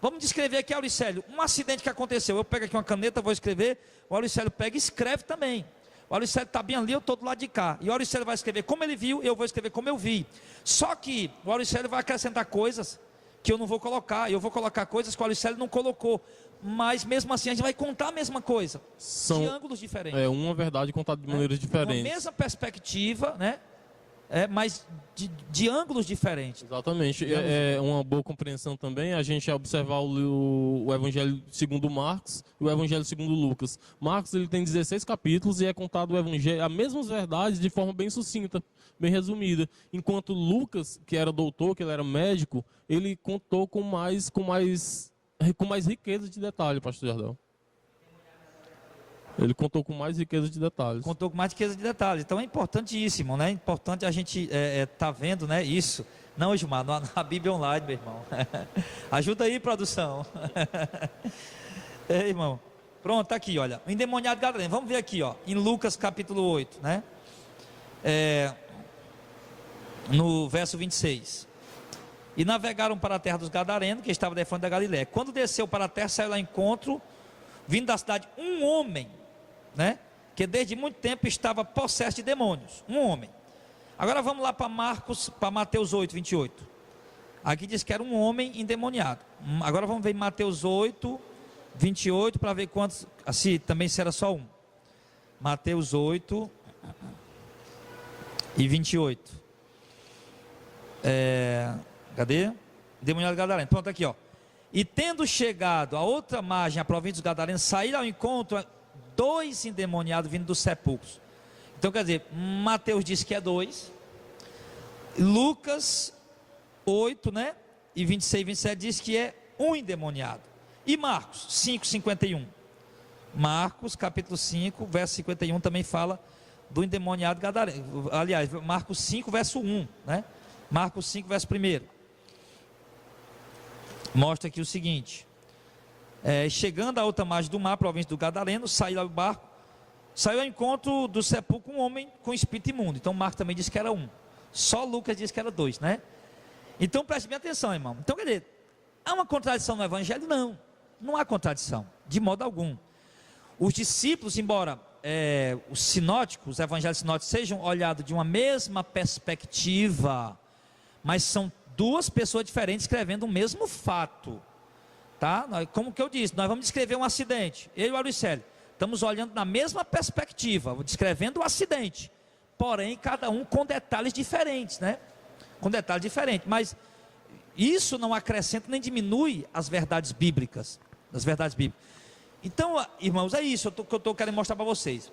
Vamos descrever aqui, Auricélio, um acidente que aconteceu. Eu pego aqui uma caneta, vou escrever, o Auricélio pega e escreve também. O Auricélio está bem ali, eu estou do lado de cá. E o Auricélio vai escrever como ele viu, eu vou escrever como eu vi. Só que o Auricélio vai acrescentar coisas que eu não vou colocar. Eu vou colocar coisas que o Auricélio não colocou. Mas mesmo assim a gente vai contar a mesma coisa. De ângulos diferentes. Uma verdade contada de maneiras diferentes. A mesma perspectiva, né? Mas de ângulos diferentes. Exatamente. Uma boa compreensão também a gente observar o Evangelho segundo Marcos e o Evangelho segundo Lucas. Marcos ele tem 16 capítulos e é contado o Evangelho, as mesmas verdades de forma bem sucinta, bem resumida. Enquanto Lucas, que era doutor, que ele era médico, ele contou com mais riqueza de detalhe, pastor Jardel. Ele contou com mais riqueza de detalhes. Então é importantíssimo, né? É importante a gente tá vendo, né? Isso. Não, Gilmar, na Bíblia online, meu irmão. Ajuda aí, produção. Irmão. Pronto, tá aqui, olha. O endemoniado gadareno. Vamos ver aqui, ó. Em Lucas capítulo 8, né? No verso 26. E navegaram para a terra dos Gadarenos, que estava defronte da Galiléia. Quando desceu para a terra, saiu lá encontro, vindo da cidade, um homem, né? Que desde muito tempo estava possesso de demônios. Um homem. Agora vamos lá para Mateus 8, 28. Aqui diz que era um homem endemoniado. Agora vamos ver em Mateus 8, 28, para ver quantos, assim, também se era só um. Mateus 8 e 28. Cadê? Endemoniado gadareno. Pronto, aqui, ó. E tendo chegado a outra margem, a província dos Gadarenos, saíram ao encontro 2 endemoniados vindo dos sepulcros. Então, quer dizer, Mateus diz que é 2. Lucas 8, né? E 26 e 27 diz que é um endemoniado. E Marcos 5, 51. Marcos, capítulo 5, verso 51, também fala do endemoniado gadareno. Aliás, Marcos 5, verso 1, né? Marcos 5, verso 1. mostra aqui o seguinte: chegando à outra margem do mar, província do Gadareno, saiu do barco, saiu ao encontro do sepulcro um homem com espírito imundo. Então Marcos também disse que era um, só Lucas disse que era dois, né? Então preste bem atenção, irmão. Então, quer dizer, há uma contradição no evangelho? Não, não há contradição, de modo algum. Os discípulos, embora os sinóticos, os evangelhos sinóticos sejam olhados de uma mesma perspectiva, mas são duas pessoas diferentes escrevendo o mesmo fato, tá? Como que eu disse, nós vamos descrever um acidente, eu e o Auricélio estamos olhando na mesma perspectiva, descrevendo o acidente, porém cada um com detalhes diferentes, né? Com detalhes diferentes, mas isso não acrescenta nem diminui as verdades bíblicas, as verdades bíblicas. Então, irmãos, é isso que eu estou querendo mostrar para vocês,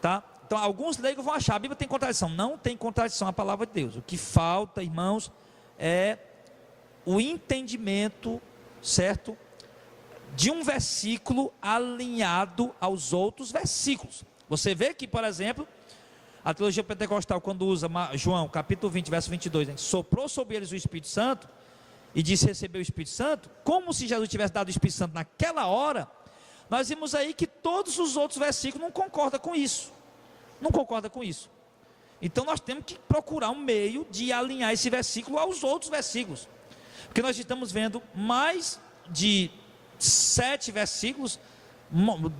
tá? Então, alguns leigos vão achar, a Bíblia tem contradição. Não tem contradição a palavra de Deus. O que falta, irmãos, é o entendimento, certo? De um versículo alinhado aos outros versículos. Você vê que, por exemplo, a teologia pentecostal, quando usa João, capítulo 20, verso 22, né? Soprou sobre eles o Espírito Santo, e disse receber o Espírito Santo, como se Jesus tivesse dado o Espírito Santo naquela hora. Nós vimos aí que todos os outros versículos não concordam com isso. Não concordam com isso. Então nós temos que procurar um meio de alinhar esse versículo aos outros versículos. Porque nós estamos vendo mais de 7 versículos,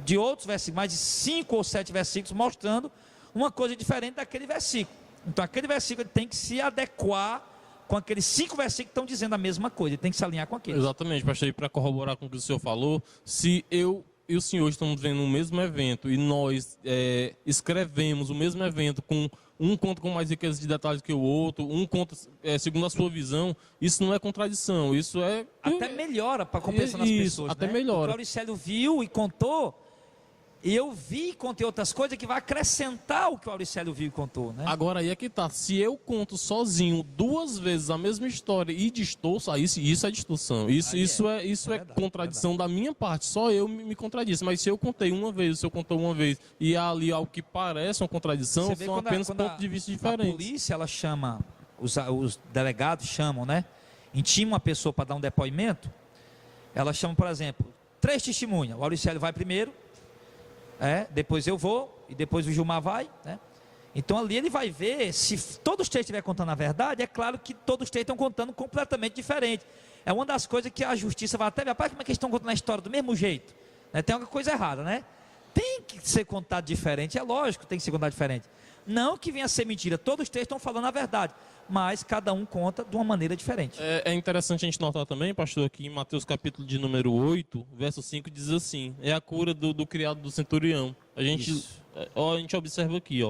de outros versículos, mais de 5 ou 7 versículos, mostrando uma coisa diferente daquele versículo. Então aquele versículo tem que se adequar com aqueles 5 versículos que estão dizendo a mesma coisa. Ele tem que se alinhar com aqueles. Exatamente, pastor, para corroborar com o que o senhor falou, se eu e o senhor estamos vendo o mesmo evento e nós escrevemos o mesmo evento com um conta com mais riqueza de detalhes que o outro, um conta segundo a sua visão, isso não é contradição, isso é... Até melhora para compensar nas pessoas, até né? melhora. O Auricélio viu e contou, e eu vi e contei outras coisas que vai acrescentar o que o Auricélio viu e contou, né? Agora aí é que tá, se eu conto sozinho 2 vezes a mesma história e distorço, aí isso é distorção, isso é contradição da minha parte, só eu me contradisse, mas se eu contei uma vez, se eu contou uma vez e há ali algo que parece uma contradição, são apenas pontos de vista diferentes. A polícia, ela chama, os delegados chamam, né? Intima uma pessoa para dar um depoimento, ela chama, por exemplo, 3 testemunhas, o Auricélio vai primeiro, depois eu vou, e depois o Gilmar vai, né? Então ali ele vai ver, se todos os 3 estiverem contando a verdade, é claro que todos os 3 estão contando completamente diferente. É uma das coisas que a justiça vai até ver, rapaz, como é que eles estão contando a história do mesmo jeito? Né? Tem alguma coisa errada, né? Tem que ser contado diferente, é lógico, tem que ser contado diferente. Não que venha a ser mentira, todos os 3 estão falando a verdade, mas cada um conta de uma maneira diferente. É interessante a gente notar também, pastor, que em Mateus capítulo de número 8, verso 5, diz assim, é a cura do criado do centurião. A gente observa aqui,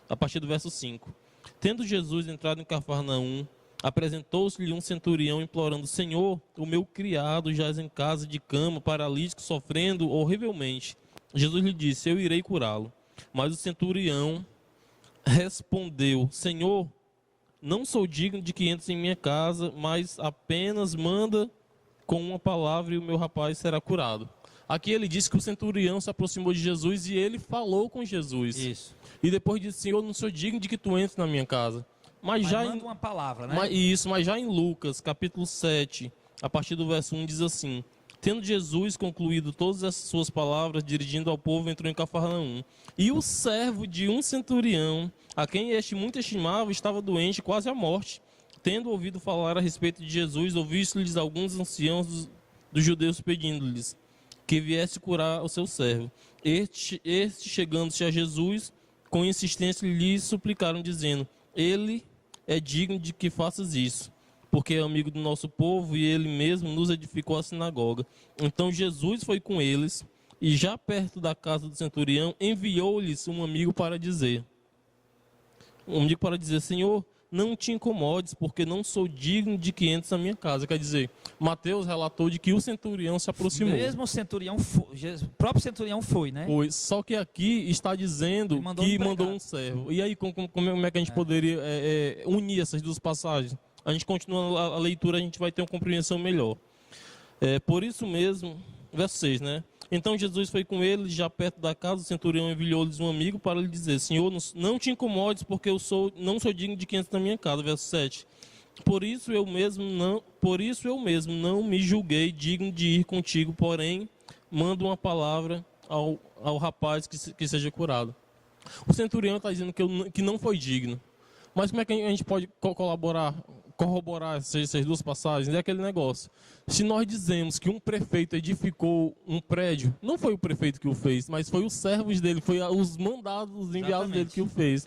a partir do verso 5. Tendo Jesus entrado em Cafarnaum, apresentou-se-lhe um centurião implorando, Senhor, o meu criado jaz em casa de cama, paralítico, sofrendo horrivelmente. Jesus lhe disse, eu irei curá-lo. Mas o centurião respondeu, Senhor, não sou digno de que entres em minha casa, mas apenas manda com uma palavra e o meu rapaz será curado. Aqui ele disse que o centurião se aproximou de Jesus e ele falou com Jesus. Isso. E depois disse, Senhor, não sou digno de que tu entres na minha casa. Mas já manda uma palavra, né? Mas já em Lucas, capítulo 7, a partir do verso 1, diz assim, tendo Jesus concluído todas essas suas palavras, dirigindo ao povo, entrou em Cafarnaum. E o servo de um centurião, a quem este muito estimava, estava doente, quase à morte. Tendo ouvido falar a respeito de Jesus, ouviu-lhes alguns anciãos dos judeus pedindo-lhes que viesse curar o seu servo. Este chegando-se a Jesus, com insistência lhe suplicaram, dizendo, ele é digno de que faças isso, porque é amigo do nosso povo e ele mesmo nos edificou a sinagoga. Então Jesus foi com eles e já perto da casa do centurião enviou-lhes um amigo para dizer, Senhor, não te incomodes, porque não sou digno de que entres na minha casa. Quer dizer, Mateus relatou de que o centurião se aproximou. Mesmo o centurião, o próprio centurião foi, né? Foi, só que aqui está dizendo que mandou um servo. E aí, como é que a gente poderia unir essas duas passagens? A gente continua a leitura, a gente vai ter uma compreensão melhor. Por isso mesmo, verso 6, né? Então Jesus foi com ele, já perto da casa, o centurião enviou-lhes um amigo para lhe dizer, Senhor, não te incomodes, porque não sou digno de que entres na minha casa. Verso 7. Por isso eu mesmo não me julguei digno de ir contigo, porém mando uma palavra ao rapaz que seja curado. O centurião está dizendo que não foi digno. Mas como é que a gente pode corroborar essas duas passagens? É aquele negócio. Se nós dizemos que um prefeito edificou um prédio, não foi o prefeito que o fez, mas foi os servos dele, foi os mandados, os enviados dele que o fez.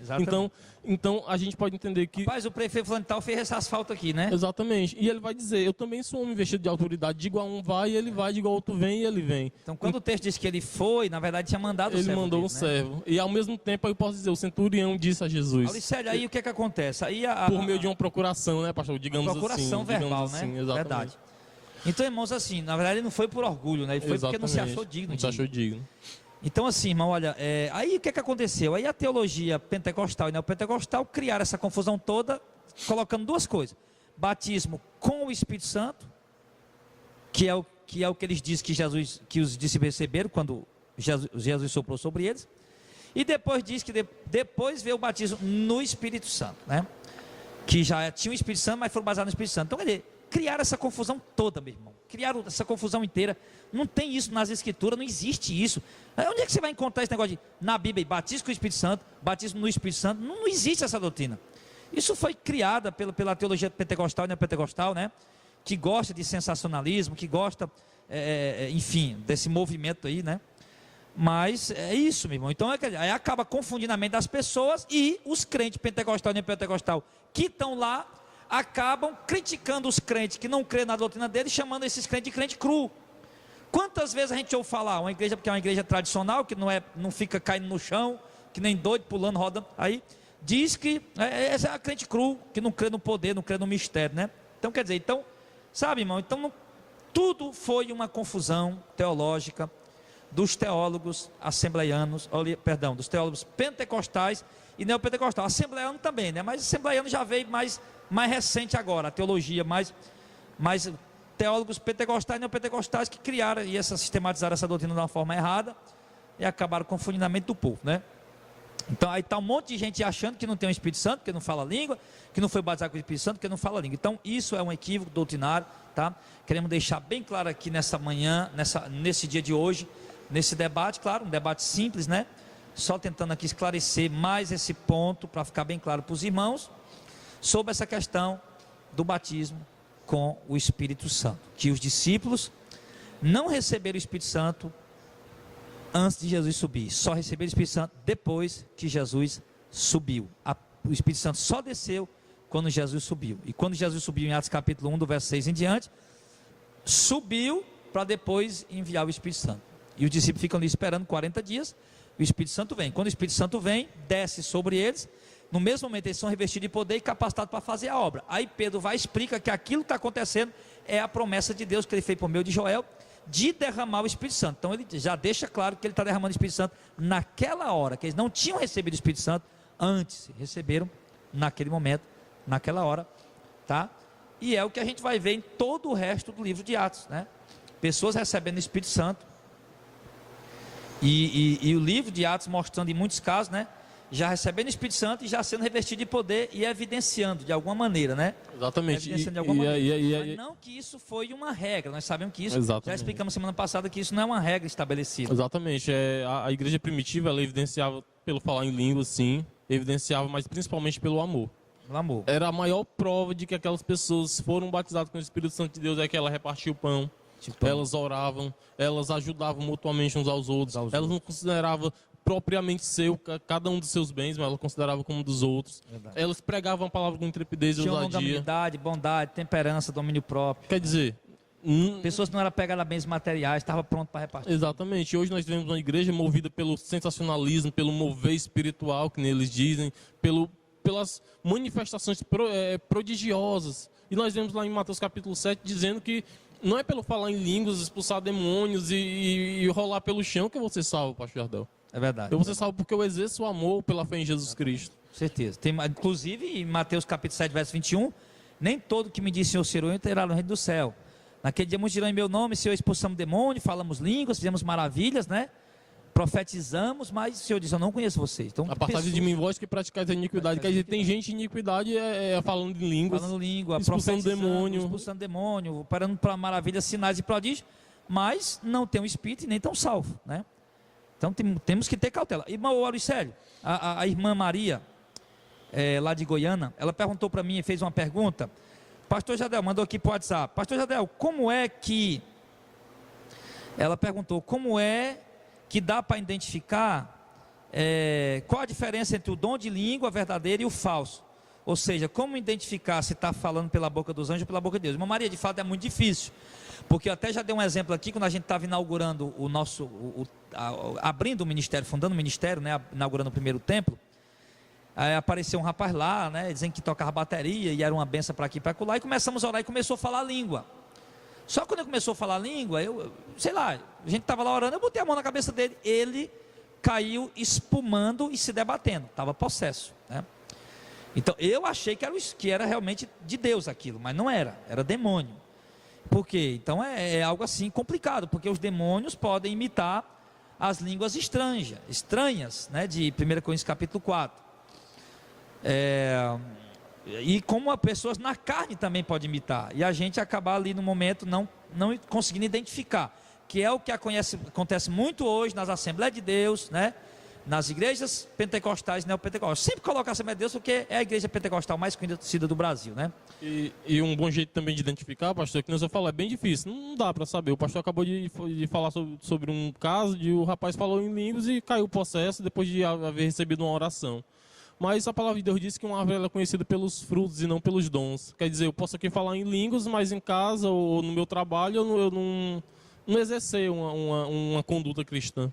Então a gente pode entender que... Rapaz, o prefeito fulano de tal fez esse asfalto aqui, né? Exatamente. E ele vai dizer, eu também sou um homem investido de autoridade. Digo a um vai, ele vai. Digo ao outro vem, e ele vem. Então quando o texto diz que ele foi, na verdade tinha mandado o servo. Ele mandou um dele, né? servo. E ao mesmo tempo eu posso dizer, o centurião disse a Jesus. Alicélio, aí o que é que acontece? Aí Por meio de uma procuração, né, pastor? Digamos procuração assim. verbal, assim, né? Exatamente. Verdade. Então, irmãos, assim, na verdade ele não foi por orgulho, né? Ele foi porque não se achou digno. Não se achou digno. Então, assim, irmão, olha, aí o que é que aconteceu? Aí a teologia pentecostal e neopentecostal criaram essa confusão toda, colocando duas coisas: batismo com o Espírito Santo, que é o que eles dizem que os discípulos receberam quando Jesus soprou sobre eles, e depois diz que depois veio o batismo no Espírito Santo, né? Que já tinha o Espírito Santo, mas foram baseados no Espírito Santo. Então, quer dizer, criaram essa confusão toda, meu irmão. Criaram essa confusão inteira. Não tem isso nas Escrituras, não existe isso. Onde é que você vai encontrar esse negócio na Bíblia? Batismo com o Espírito Santo, batismo no Espírito Santo. Não existe essa doutrina. Isso foi criada pela teologia pentecostal e neopentecostal, né? Que gosta de sensacionalismo, que gosta, enfim, desse movimento aí, né? Mas é isso, meu irmão. Então, aí acaba confundindo a mente das pessoas, e os crentes pentecostal e neopentecostal que estão lá acabam criticando os crentes que não crêem na doutrina deles, chamando esses crentes de crente cru. Quantas vezes a gente ouve falar, uma igreja, porque é uma igreja tradicional, que não fica caindo no chão, que nem doido, pulando, rodando, aí diz que essa é a crente cru, que não crê no poder, não crê no mistério, né? Então, quer dizer, sabe, irmão, tudo foi uma confusão teológica dos teólogos assembleianos, dos teólogos pentecostais e neopentecostal. Assembleiano também, né? Mas assembleiano já veio mais recente agora, a teologia, mais teólogos pentecostais e neopentecostais que criaram e sistematizaram essa doutrina de uma forma errada e acabaram confundindo a mente do povo, né? Então aí está um monte de gente achando que não tem o Espírito Santo, que não fala língua, que não foi batizado com o Espírito Santo, que não fala língua. Então isso é um equívoco doutrinário, tá? Queremos deixar bem claro aqui nessa manhã, nesse dia de hoje, nesse debate, claro, um debate simples, né? Só tentando aqui esclarecer mais esse ponto, para ficar bem claro para os irmãos, sobre essa questão do batismo com o Espírito Santo, que os discípulos não receberam o Espírito Santo antes de Jesus subir, só receberam o Espírito Santo depois que Jesus subiu. O Espírito Santo só desceu quando Jesus subiu, e quando Jesus subiu em Atos capítulo 1, do verso 6 em diante, subiu para depois enviar o Espírito Santo, e os discípulos ficam ali esperando 40 dias, o Espírito Santo vem. Quando o Espírito Santo vem, desce sobre eles, no mesmo momento eles são revestidos de poder e capacitados para fazer a obra. Aí Pedro vai e explica que aquilo que está acontecendo é a promessa de Deus que ele fez por meio de Joel, de derramar o Espírito Santo. Então ele já deixa claro que ele está derramando o Espírito Santo naquela hora, que eles não tinham recebido o Espírito Santo antes, receberam naquele momento, naquela hora, tá? E é o que a gente vai ver em todo o resto do livro de Atos, né? Pessoas recebendo o Espírito Santo, e o livro de Atos mostrando em muitos casos, né? Já recebendo o Espírito Santo e já sendo revestido de poder e evidenciando de alguma maneira, né? Exatamente. Evidenciando de alguma maneira. Mas não que isso foi uma regra, nós sabemos que isso, exatamente, já explicamos semana passada que isso não é uma regra estabelecida. Exatamente, a igreja primitiva, ela evidenciava pelo falar em línguas, sim, evidenciava, mas principalmente pelo amor. Pelo amor. Era a maior prova de que aquelas pessoas foram batizadas com o Espírito Santo de Deus, é que ela repartia o pão. Elas oravam, elas ajudavam mutuamente uns aos outros, elas não consideravam propriamente seu, cada um dos seus bens, mas ela considerava como dos outros. Verdade. Elas pregavam a palavra com intrepidez e ousadia. Longanimidade, bondade, temperança, domínio próprio. Quer dizer, pessoas que não eram pegadas a bens materiais, estavam prontas para repartir. Exatamente. Hoje nós vemos uma igreja movida pelo sensacionalismo, pelo mover espiritual, que neles dizem, pelas manifestações prodigiosas. E nós vemos lá em Mateus capítulo 7 dizendo que não é pelo falar em línguas, expulsar demônios e rolar pelo chão que eu vou ser salvo, pastor Jardel. É verdade. Eu vou ser salvo porque eu exerço o amor pela fé em Jesus Cristo. Certeza. Inclusive, em Mateus capítulo 7, verso 21, nem todo que me diz Senhor, Senhor, entrará no reino do céu. Naquele dia muitos dirão em meu nome, Senhor, expulsamos demônio, falamos línguas, fizemos maravilhas, né? profetizamos, mas o Senhor diz, eu não conheço vocês. Então, A passagem de mim, vós que praticais a iniquidade. Quer dizer, tem gente em iniquidade falando em línguas, falando língua, expulsando demônio. expulsando demônio, parando para maravilhas, sinais e prodígios, mas não tem um espírito e nem tão salvo, né? Então temos que ter cautela. Irmão Auricélio, a irmã Maria, lá de Goiânia, ela perguntou para mim, fez uma pergunta. Pastor Jadel, mandou aqui para o WhatsApp. Pastor Jadel, ela perguntou, como é que dá para identificar qual a diferença entre o dom de língua verdadeiro e o falso? Ou seja, como identificar se está falando pela boca dos anjos ou pela boca de Deus? Irmã Maria, de fato é muito difícil, porque eu até já dei um exemplo aqui, quando a gente estava inaugurando abrindo o ministério, fundando o ministério, né, inaugurando o primeiro templo. Aí apareceu um rapaz lá, né, dizendo que tocava bateria e era uma benção para aqui e para lá, e começamos a orar e começou a falar língua. Só que quando ele começou a falar língua, sei lá, a gente estava lá orando, eu botei a mão na cabeça dele, ele caiu espumando e se debatendo, estava possesso, né? Então eu achei que era realmente de Deus aquilo, mas não era, era demônio. Por quê? Então é algo assim complicado, porque os demônios podem imitar as línguas estranhas, né, de 1 Coríntios capítulo 4. E como as pessoas na carne também podem imitar, e a gente acabar ali no momento não conseguindo identificar, que é o que acontece muito hoje nas Assembleias de Deus, né? Nas igrejas pentecostais e neopentecostais. Sempre coloca a Assembleia de Deus porque é a igreja pentecostal mais conhecida do Brasil, né? E um bom jeito também de identificar, pastor, que nós falamos, é bem difícil, não dá para saber. O pastor acabou de falar sobre um caso de o rapaz falou em línguas e caiu o processo depois de haver recebido uma oração. Mas a palavra de Deus diz que uma árvore é conhecida pelos frutos e não pelos dons. Quer dizer, eu posso aqui falar em línguas, mas em casa ou no meu trabalho eu não exercer uma conduta cristã.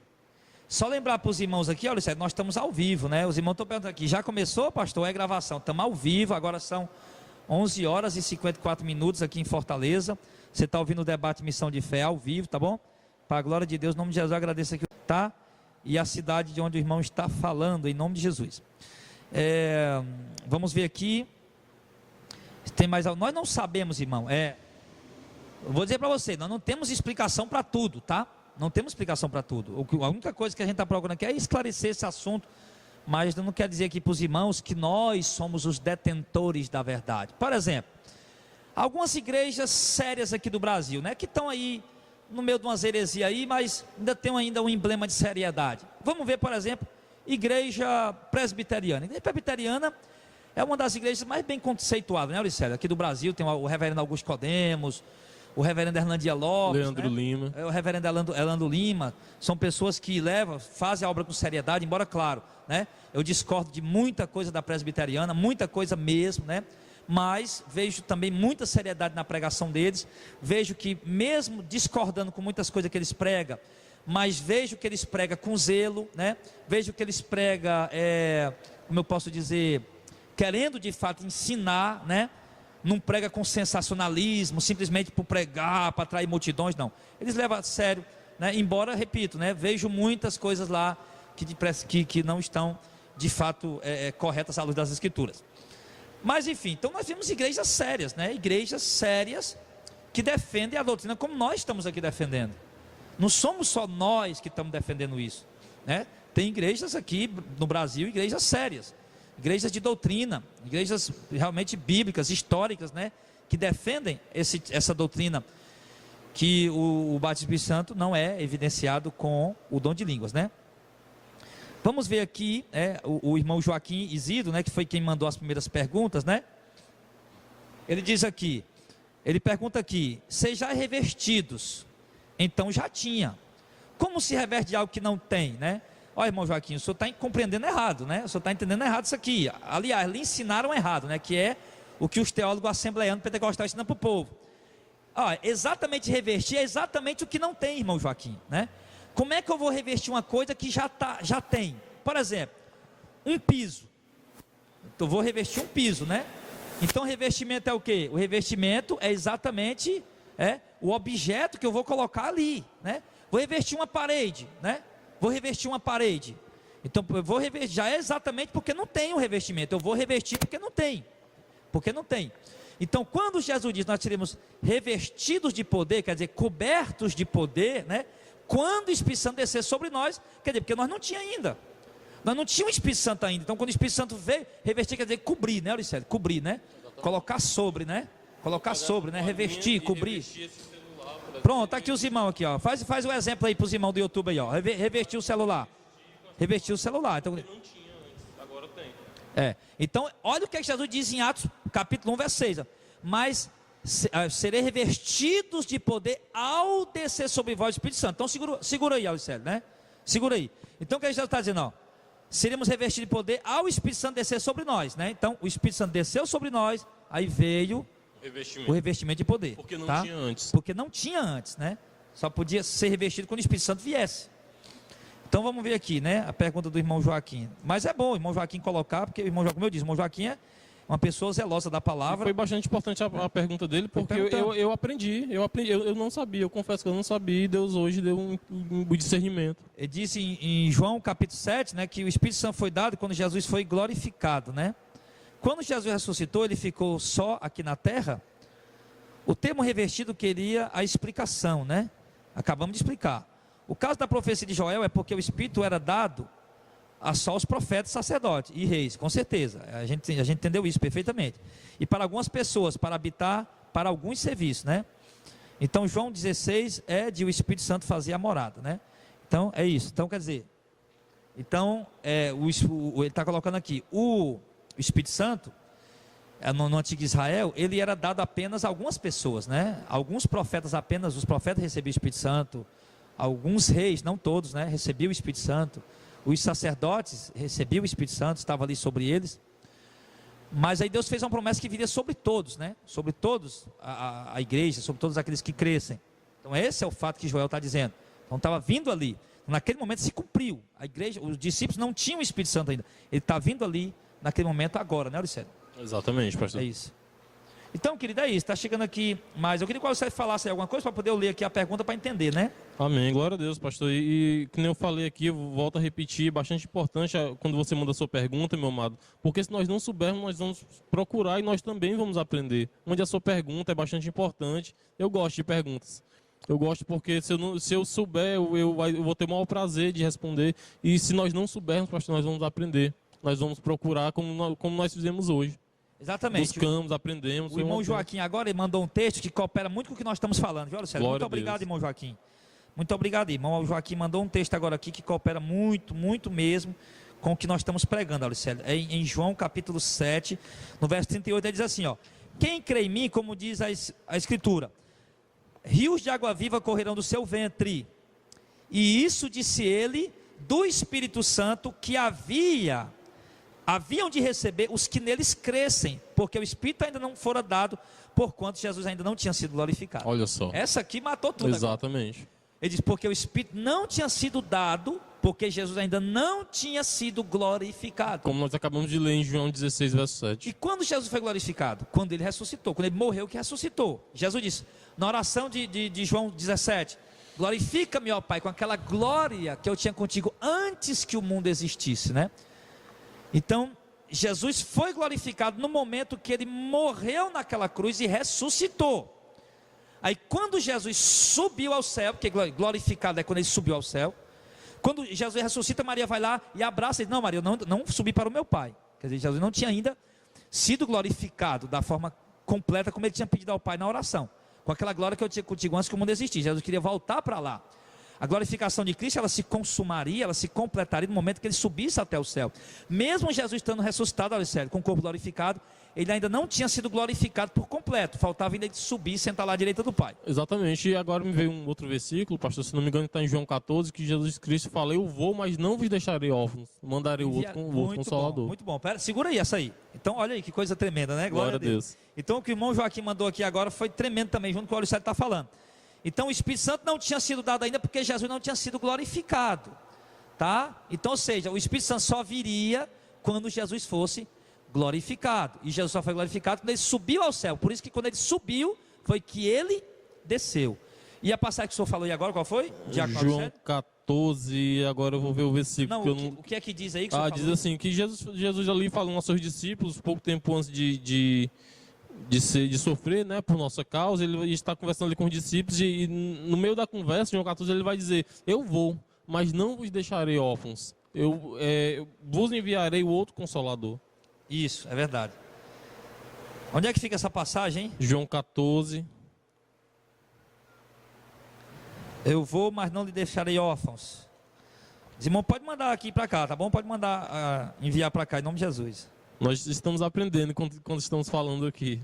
Só lembrar para os irmãos aqui, olha, nós estamos ao vivo, né? Os irmãos estão perguntando aqui, já começou, pastor? É gravação, estamos ao vivo, agora são 11 horas e 54 minutos aqui em Fortaleza. Você está ouvindo o debate Missão de Fé ao vivo, tá bom? Para a glória de Deus, em nome de Jesus, eu agradeço aqui, tá? E a cidade de onde o irmão está falando, em nome de Jesus. Vamos ver aqui. Tem mais algo? Nós não sabemos, irmão. Eu vou dizer para você, nós não temos explicação para tudo, tá? Não temos explicação para tudo. A única coisa que a gente está procurando aqui é esclarecer esse assunto, mas não quer dizer aqui para os irmãos que nós somos os detentores da verdade. Por exemplo, algumas igrejas sérias aqui do Brasil, né, que estão aí no meio de umas heresias aí, mas ainda tem um emblema de seriedade. Vamos ver, por exemplo, igreja presbiteriana. A igreja presbiteriana é uma das igrejas mais bem conceituadas, né, Auricélio? Aqui do Brasil tem o reverendo Augusto Codemos, o reverendo Hernandia Lopes, Leandro Lima. O reverendo Elando Lima. São pessoas que fazem a obra com seriedade, embora, claro, né, eu discordo de muita coisa da presbiteriana, muita coisa mesmo, né? Mas vejo também muita seriedade na pregação deles. Vejo que mesmo discordando com muitas coisas que eles pregam, mas vejo que eles pregam com zelo, né? Vejo que eles pregam, como eu posso dizer, querendo de fato ensinar, né? Não prega com sensacionalismo, simplesmente por pregar, para atrair multidões, não. Eles levam a sério, né? Embora, repito, né, vejo muitas coisas lá que não estão de fato corretas à luz das Escrituras. Mas enfim, então nós vemos igrejas sérias, né? Igrejas sérias que defendem a doutrina como nós estamos aqui defendendo. Não somos só nós que estamos defendendo isso, né? Tem igrejas aqui no Brasil, igrejas sérias, igrejas de doutrina, igrejas realmente bíblicas, históricas, né? Que defendem essa doutrina, que o batismo do Espírito Santo não é evidenciado com o dom de línguas, né? Vamos ver aqui, o irmão Joaquim Isidro, né? Que foi quem mandou as primeiras perguntas, né? Ele diz aqui, ele pergunta aqui, sejais revestidos. Então já tinha. Como se reverte de algo que não tem, né? Olha, irmão Joaquim, o senhor está compreendendo errado, né? O senhor está entendendo errado isso aqui. Aliás, lhe ensinaram errado, né? Que é o que os teólogos assembleianos pentecostais ensinam para o povo. Exatamente revestir é exatamente o que não tem, irmão Joaquim, né? Como é que eu vou revestir uma coisa que já tem? Por exemplo, um piso. Eu vou revestir um piso, né? Então revestimento é o quê? O revestimento é exatamente o objeto que eu vou colocar ali, né? Vou revestir uma parede, né? Vou revestir uma parede. Então eu vou revestir, já é exatamente porque não tem o revestimento. Eu vou revestir porque não tem. Porque não tem. Então quando Jesus diz nós seremos revestidos de poder, quer dizer, cobertos de poder, né? quando o Espírito Santo descer sobre nós, quer dizer, porque nós não tínhamos ainda. Nós não tínhamos o Espírito Santo ainda. Então, quando o Espírito Santo veio, revestir quer dizer cobrir, né, Auricélio? Cobrir, né? Colocar sobre, né? Colocar sobre, né? Revestir, cobrir. Pronto, aqui os irmãos aqui, ó. Faz o exemplo aí para os irmãos do YouTube aí, ó. Revestir o celular. Revestir o celular. Então, não tinha antes, agora tem. Então, olha o que Jesus diz em Atos, capítulo 1, verso 6. Ó. Mas serei revestidos de poder ao descer sobre vós o Espírito Santo. Então, segura aí, Auricélio, né? Segura aí. Então, o que Jesus está dizendo, ó? Seremos revestidos de poder ao Espírito Santo descer sobre nós, né? Então, o Espírito Santo desceu sobre nós, aí veio o revestimento de poder. Porque não tinha antes. Porque não tinha antes, né? Só podia ser revestido quando o Espírito Santo viesse. Então, vamos ver aqui, né? A pergunta do irmão Joaquim. Mas é bom o irmão Joaquim colocar, porque o irmão Joaquim, como eu disse, o irmão Joaquim é uma pessoa zelosa da palavra. Foi bastante importante a pergunta dele, porque eu aprendi, eu não sabia, eu confesso que eu não sabia, e Deus hoje deu um discernimento. Ele disse em João capítulo 7, né, que o Espírito Santo foi dado quando Jesus foi glorificado, né? Quando Jesus ressuscitou, ele ficou só aqui na terra. O termo revestido queria a explicação, né? Acabamos de explicar. O caso da profecia de Joel é porque o Espírito era dado a só os profetas, sacerdotes e reis, com certeza. A gente entendeu isso perfeitamente. E para algumas pessoas, para habitar, para alguns serviços, né? Então, João 16 é de o Espírito Santo fazer a morada, né? Então, é isso. Então, quer dizer, então, ele está colocando aqui, o Espírito Santo, no antigo Israel, ele era dado apenas a algumas pessoas, né? Alguns profetas apenas, os profetas recebiam o Espírito Santo, alguns reis, não todos, né? Recebiam o Espírito Santo. Os sacerdotes recebiam o Espírito Santo, estava ali sobre eles. Mas aí Deus fez uma promessa que viria sobre todos, né? Sobre todos a igreja, sobre todos aqueles que crescem. Então esse é o fato que Joel está dizendo. Então estava vindo ali. Naquele momento se cumpriu. A igreja, os discípulos não tinham o Espírito Santo ainda. Ele está vindo ali, naquele momento agora, né, Auricélio? Exatamente, pastor. É isso. Então, querido, é isso. Está chegando aqui mais. Eu queria que você falasse alguma coisa para poder eu ler aqui a pergunta para entender, né? Amém, glória a Deus, pastor. E que nem eu falei aqui, eu volto a repetir, é bastante importante quando você manda a sua pergunta, meu amado, porque se nós não soubermos, nós vamos procurar e nós também vamos aprender. Onde a sua pergunta é bastante importante. Eu gosto de perguntas. Eu gosto porque se eu souber, eu vou ter o maior prazer de responder. E se nós não soubermos, pastor, nós vamos aprender. Nós vamos procurar como nós fizemos hoje. Exatamente. Buscamos, aprendemos. O irmão Joaquim agora ele mandou um texto que coopera muito com o que nós estamos falando, viu, Auricélio? Muito obrigado, irmão Joaquim. Muito obrigado, irmão. O Joaquim mandou um texto agora aqui que coopera muito, muito mesmo com o que nós estamos pregando, Auricélio. É em João capítulo 7, no verso 38, ele diz assim, ó: quem crê em mim, como diz a Escritura, rios de água viva correrão do seu ventre. E isso disse ele do Espírito Santo que haviam de receber os que neles crescem, porque o Espírito ainda não fora dado, porquanto Jesus ainda não tinha sido glorificado. Olha só. Essa aqui matou tudo. Exatamente. Agora. Ele diz, porque o Espírito não tinha sido dado, porque Jesus ainda não tinha sido glorificado. Como nós acabamos de ler em João 16, verso 7. E quando Jesus foi glorificado? Quando ele ressuscitou, quando ele morreu que ressuscitou. Jesus disse, na oração de João 17, glorifica-me, ó Pai, com aquela glória que eu tinha contigo antes que o mundo existisse, né? Então, Jesus foi glorificado no momento que ele morreu naquela cruz e ressuscitou. Aí quando Jesus subiu ao céu, porque glorificado é quando ele subiu ao céu, quando Jesus ressuscita, Maria vai lá e abraça ele. Não, Maria, eu não subi para o meu Pai. Quer dizer, Jesus não tinha ainda sido glorificado da forma completa como ele tinha pedido ao Pai na oração. Com aquela glória que eu tinha contigo antes que o mundo existisse. Jesus queria voltar para lá. A glorificação de Cristo, ela se consumaria, ela se completaria no momento que ele subisse até o céu. Mesmo Jesus estando ressuscitado, Auricélio, com o corpo glorificado, ele ainda não tinha sido glorificado por completo. Faltava ainda ele subir e sentar lá à direita do Pai. Exatamente. E agora me veio um outro versículo, pastor, se não me engano está em João 14, que Jesus Cristo fala, eu vou, mas não vos deixarei órfãos. Mandarei o outro Consolador. Muito bom. Pera, segura aí essa aí. Então, olha aí, que coisa tremenda, né? Glória a Deus. Então, o que o irmão Joaquim mandou aqui agora foi tremendo também, junto com o que o Auricélio está falando. Então o Espírito Santo não tinha sido dado ainda porque Jesus não tinha sido glorificado, tá? Então, ou seja, o Espírito Santo só viria quando Jesus fosse glorificado. E Jesus só foi glorificado quando ele subiu ao céu. Por isso que quando ele subiu, foi que ele desceu. E a passagem que o senhor falou aí agora, qual foi? João 14, agora eu vou ver o versículo. Não, o que é que diz aí que o senhor diz assim, que Jesus ali falou aos seus discípulos, pouco tempo antes de sofrer, né, por nossa causa. Ele está conversando ali com os discípulos e no meio da conversa, João 14, ele vai dizer: eu vou, mas não vos deixarei órfãos. Eu vos enviarei o outro Consolador. Isso, é verdade. Onde é que fica essa passagem, hein? João 14. Eu vou, mas não lhe deixarei órfãos. Irmão, pode mandar aqui para cá, tá bom? Pode mandar enviar para cá, em nome de Jesus. Nós estamos aprendendo quando estamos falando aqui.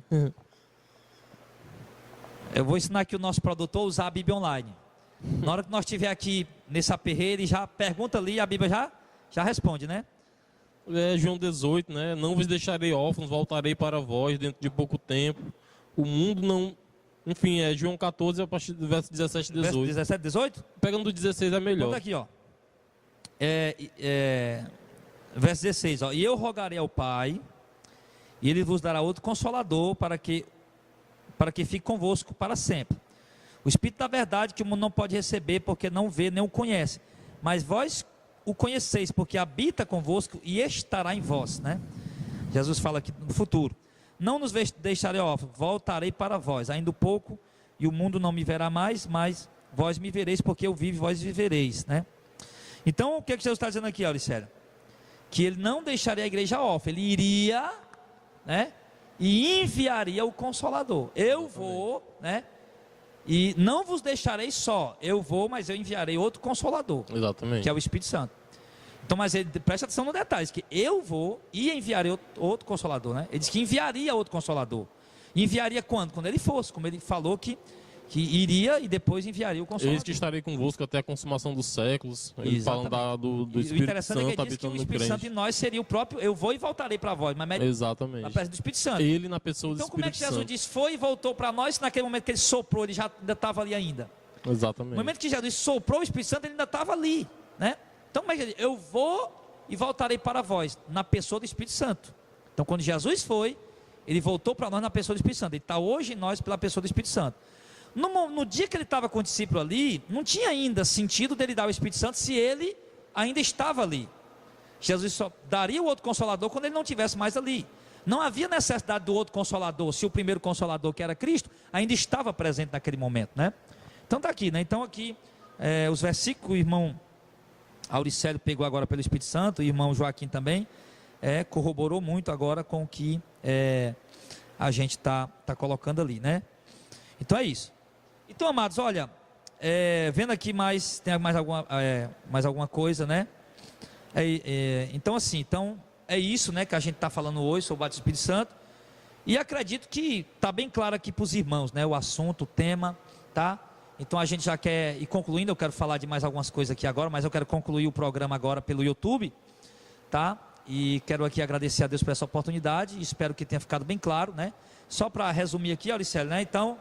Eu vou ensinar aqui o nosso produtor a usar a Bíblia online. Na hora que nós estiver aqui nesse aperreio, ele já pergunta ali, a Bíblia já responde, né? É João 18, né? Não vos deixarei órfãos, voltarei para vós dentro de pouco tempo. O mundo não... Enfim, é João 14, a partir do verso 17 e 18. Verso 17 e 18? Pegando do 16 é melhor. Vamos aqui, ó. Verso 16, ó. E eu rogarei ao Pai, e Ele vos dará outro Consolador, para que fique convosco para sempre. O Espírito da verdade que o mundo não pode receber, porque não vê nem o conhece. Mas vós o conheceis, porque habita convosco e estará em vós, né? Jesus fala aqui no futuro. Não nos deixarei órfãos, voltarei para vós, ainda um pouco, e o mundo não me verá mais, mas vós me vereis, porque eu vivo e vós vivereis, né? Então, o que Jesus está dizendo aqui, Auricélia? Que ele não deixaria a igreja órfã, ele iria, né? E enviaria o Consolador. Eu vou, né? E não vos deixarei só, eu vou, mas eu enviarei outro Consolador. Exatamente. Que é o Espírito Santo. Então, mas ele presta atenção no detalhe, que eu vou e enviarei outro Consolador, né? Ele disse que enviaria outro Consolador. Enviaria quando? Quando ele fosse, como ele falou que iria e depois enviaria o Consolador. Eis que estarei convosco até a consumação dos séculos. Ele falando do Espírito Santo é que ele diz que o Espírito Santo em nós seria o próprio, eu vou e voltarei para vós, mas exatamente. Na presença do Espírito Santo. Ele na pessoa do então, Espírito Santo. Então como é que Jesus disse, foi e voltou para nós, se naquele momento que ele soprou, ele já ainda estava ali ainda? Exatamente. No momento que Jesus soprou o Espírito Santo, ele ainda estava ali, né? Então como é que ele diz? Eu vou e voltarei para vós, na pessoa do Espírito Santo. Então quando Jesus foi, ele voltou para nós na pessoa do Espírito Santo. Ele está hoje em nós pela pessoa do Espírito Santo. No dia que ele estava com o discípulo ali, não tinha ainda sentido dele dar o Espírito Santo se ele ainda estava ali. Jesus só daria o outro Consolador quando ele não estivesse mais ali. Não havia necessidade do outro Consolador, se o primeiro Consolador, que era Cristo, ainda estava presente naquele momento, né? Então está aqui, né? Então aqui, os versículos, o irmão Auricélio pegou agora pelo Espírito Santo, o irmão Joaquim também, corroborou muito agora com o que a gente está colocando ali, né? Então é isso. Então, amados, olha, vendo aqui tem mais alguma coisa, né? Então assim, é isso, né, que a gente está falando hoje sobre o batismo do Espírito Santo. E acredito que está bem claro aqui para os irmãos, né, o assunto, o tema, tá? Então a gente já quer ir concluindo. Eu quero falar de mais algumas coisas aqui agora, mas eu quero concluir o programa agora pelo YouTube, tá? E quero aqui agradecer a Deus por essa oportunidade. Espero que tenha ficado bem claro, né? Só para resumir aqui, Auricélio, né? Então,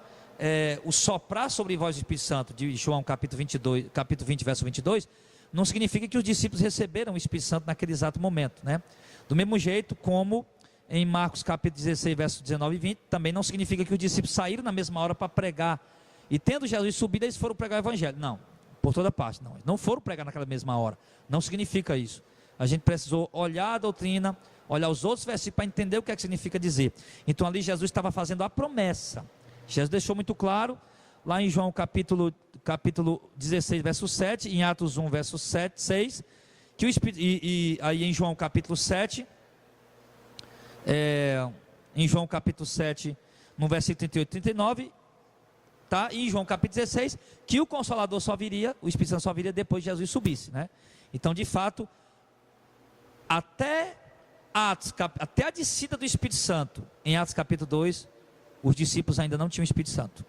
o soprar sobre vós do Espírito Santo de João capítulo 20, verso 22, não significa que os discípulos receberam o Espírito Santo naquele exato momento, né? Do mesmo jeito como em Marcos capítulo 16, verso 19 e 20, também não significa que os discípulos saíram na mesma hora para pregar, e tendo Jesus subido, eles foram pregar o Evangelho. Não, por toda parte, não foram pregar naquela mesma hora, não significa isso. A gente precisou olhar a doutrina, olhar os outros versículos para entender o que é que significa dizer. Então ali Jesus estava fazendo a promessa. Jesus deixou muito claro, lá em João capítulo 16, verso 7, em Atos 1, verso 7, 6, que o Espírito, e aí em João capítulo 7, em João capítulo 7, no versículo 38 e 39, tá? E em João capítulo 16, que o Consolador só viria, o Espírito Santo só viria depois de Jesus subisse, né? Então, de fato, até a descida do Espírito Santo, em Atos capítulo 2, os discípulos ainda não tinham o Espírito Santo.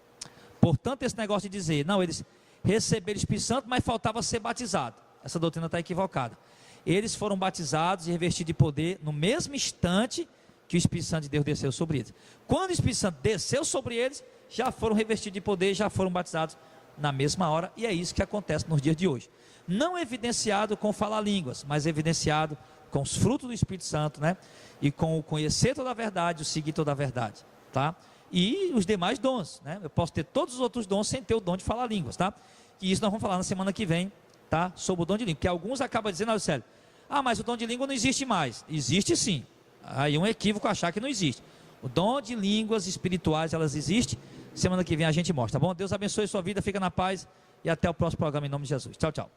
Portanto, esse negócio de dizer, não, eles receberam o Espírito Santo, mas faltava ser batizado. Essa doutrina está equivocada. Eles foram batizados e revestidos de poder no mesmo instante que o Espírito Santo de Deus desceu sobre eles. Quando o Espírito Santo desceu sobre eles, já foram revestidos de poder, já foram batizados na mesma hora, e é isso que acontece nos dias de hoje. Não evidenciado com falar línguas, mas evidenciado com os frutos do Espírito Santo, né? E com o conhecer toda a verdade, o seguir toda a verdade, tá? E os demais dons, né? Eu posso ter todos os outros dons sem ter o dom de falar línguas, tá? E isso nós vamos falar na semana que vem, tá? Sobre o dom de língua, porque alguns acabam dizendo, mas o dom de língua não existe mais. Existe sim. Aí é um equívoco achar que não existe. O dom de línguas espirituais, elas existem. Semana que vem a gente mostra, tá bom? Deus abençoe sua vida, fica na paz e até o próximo programa em nome de Jesus. Tchau, tchau.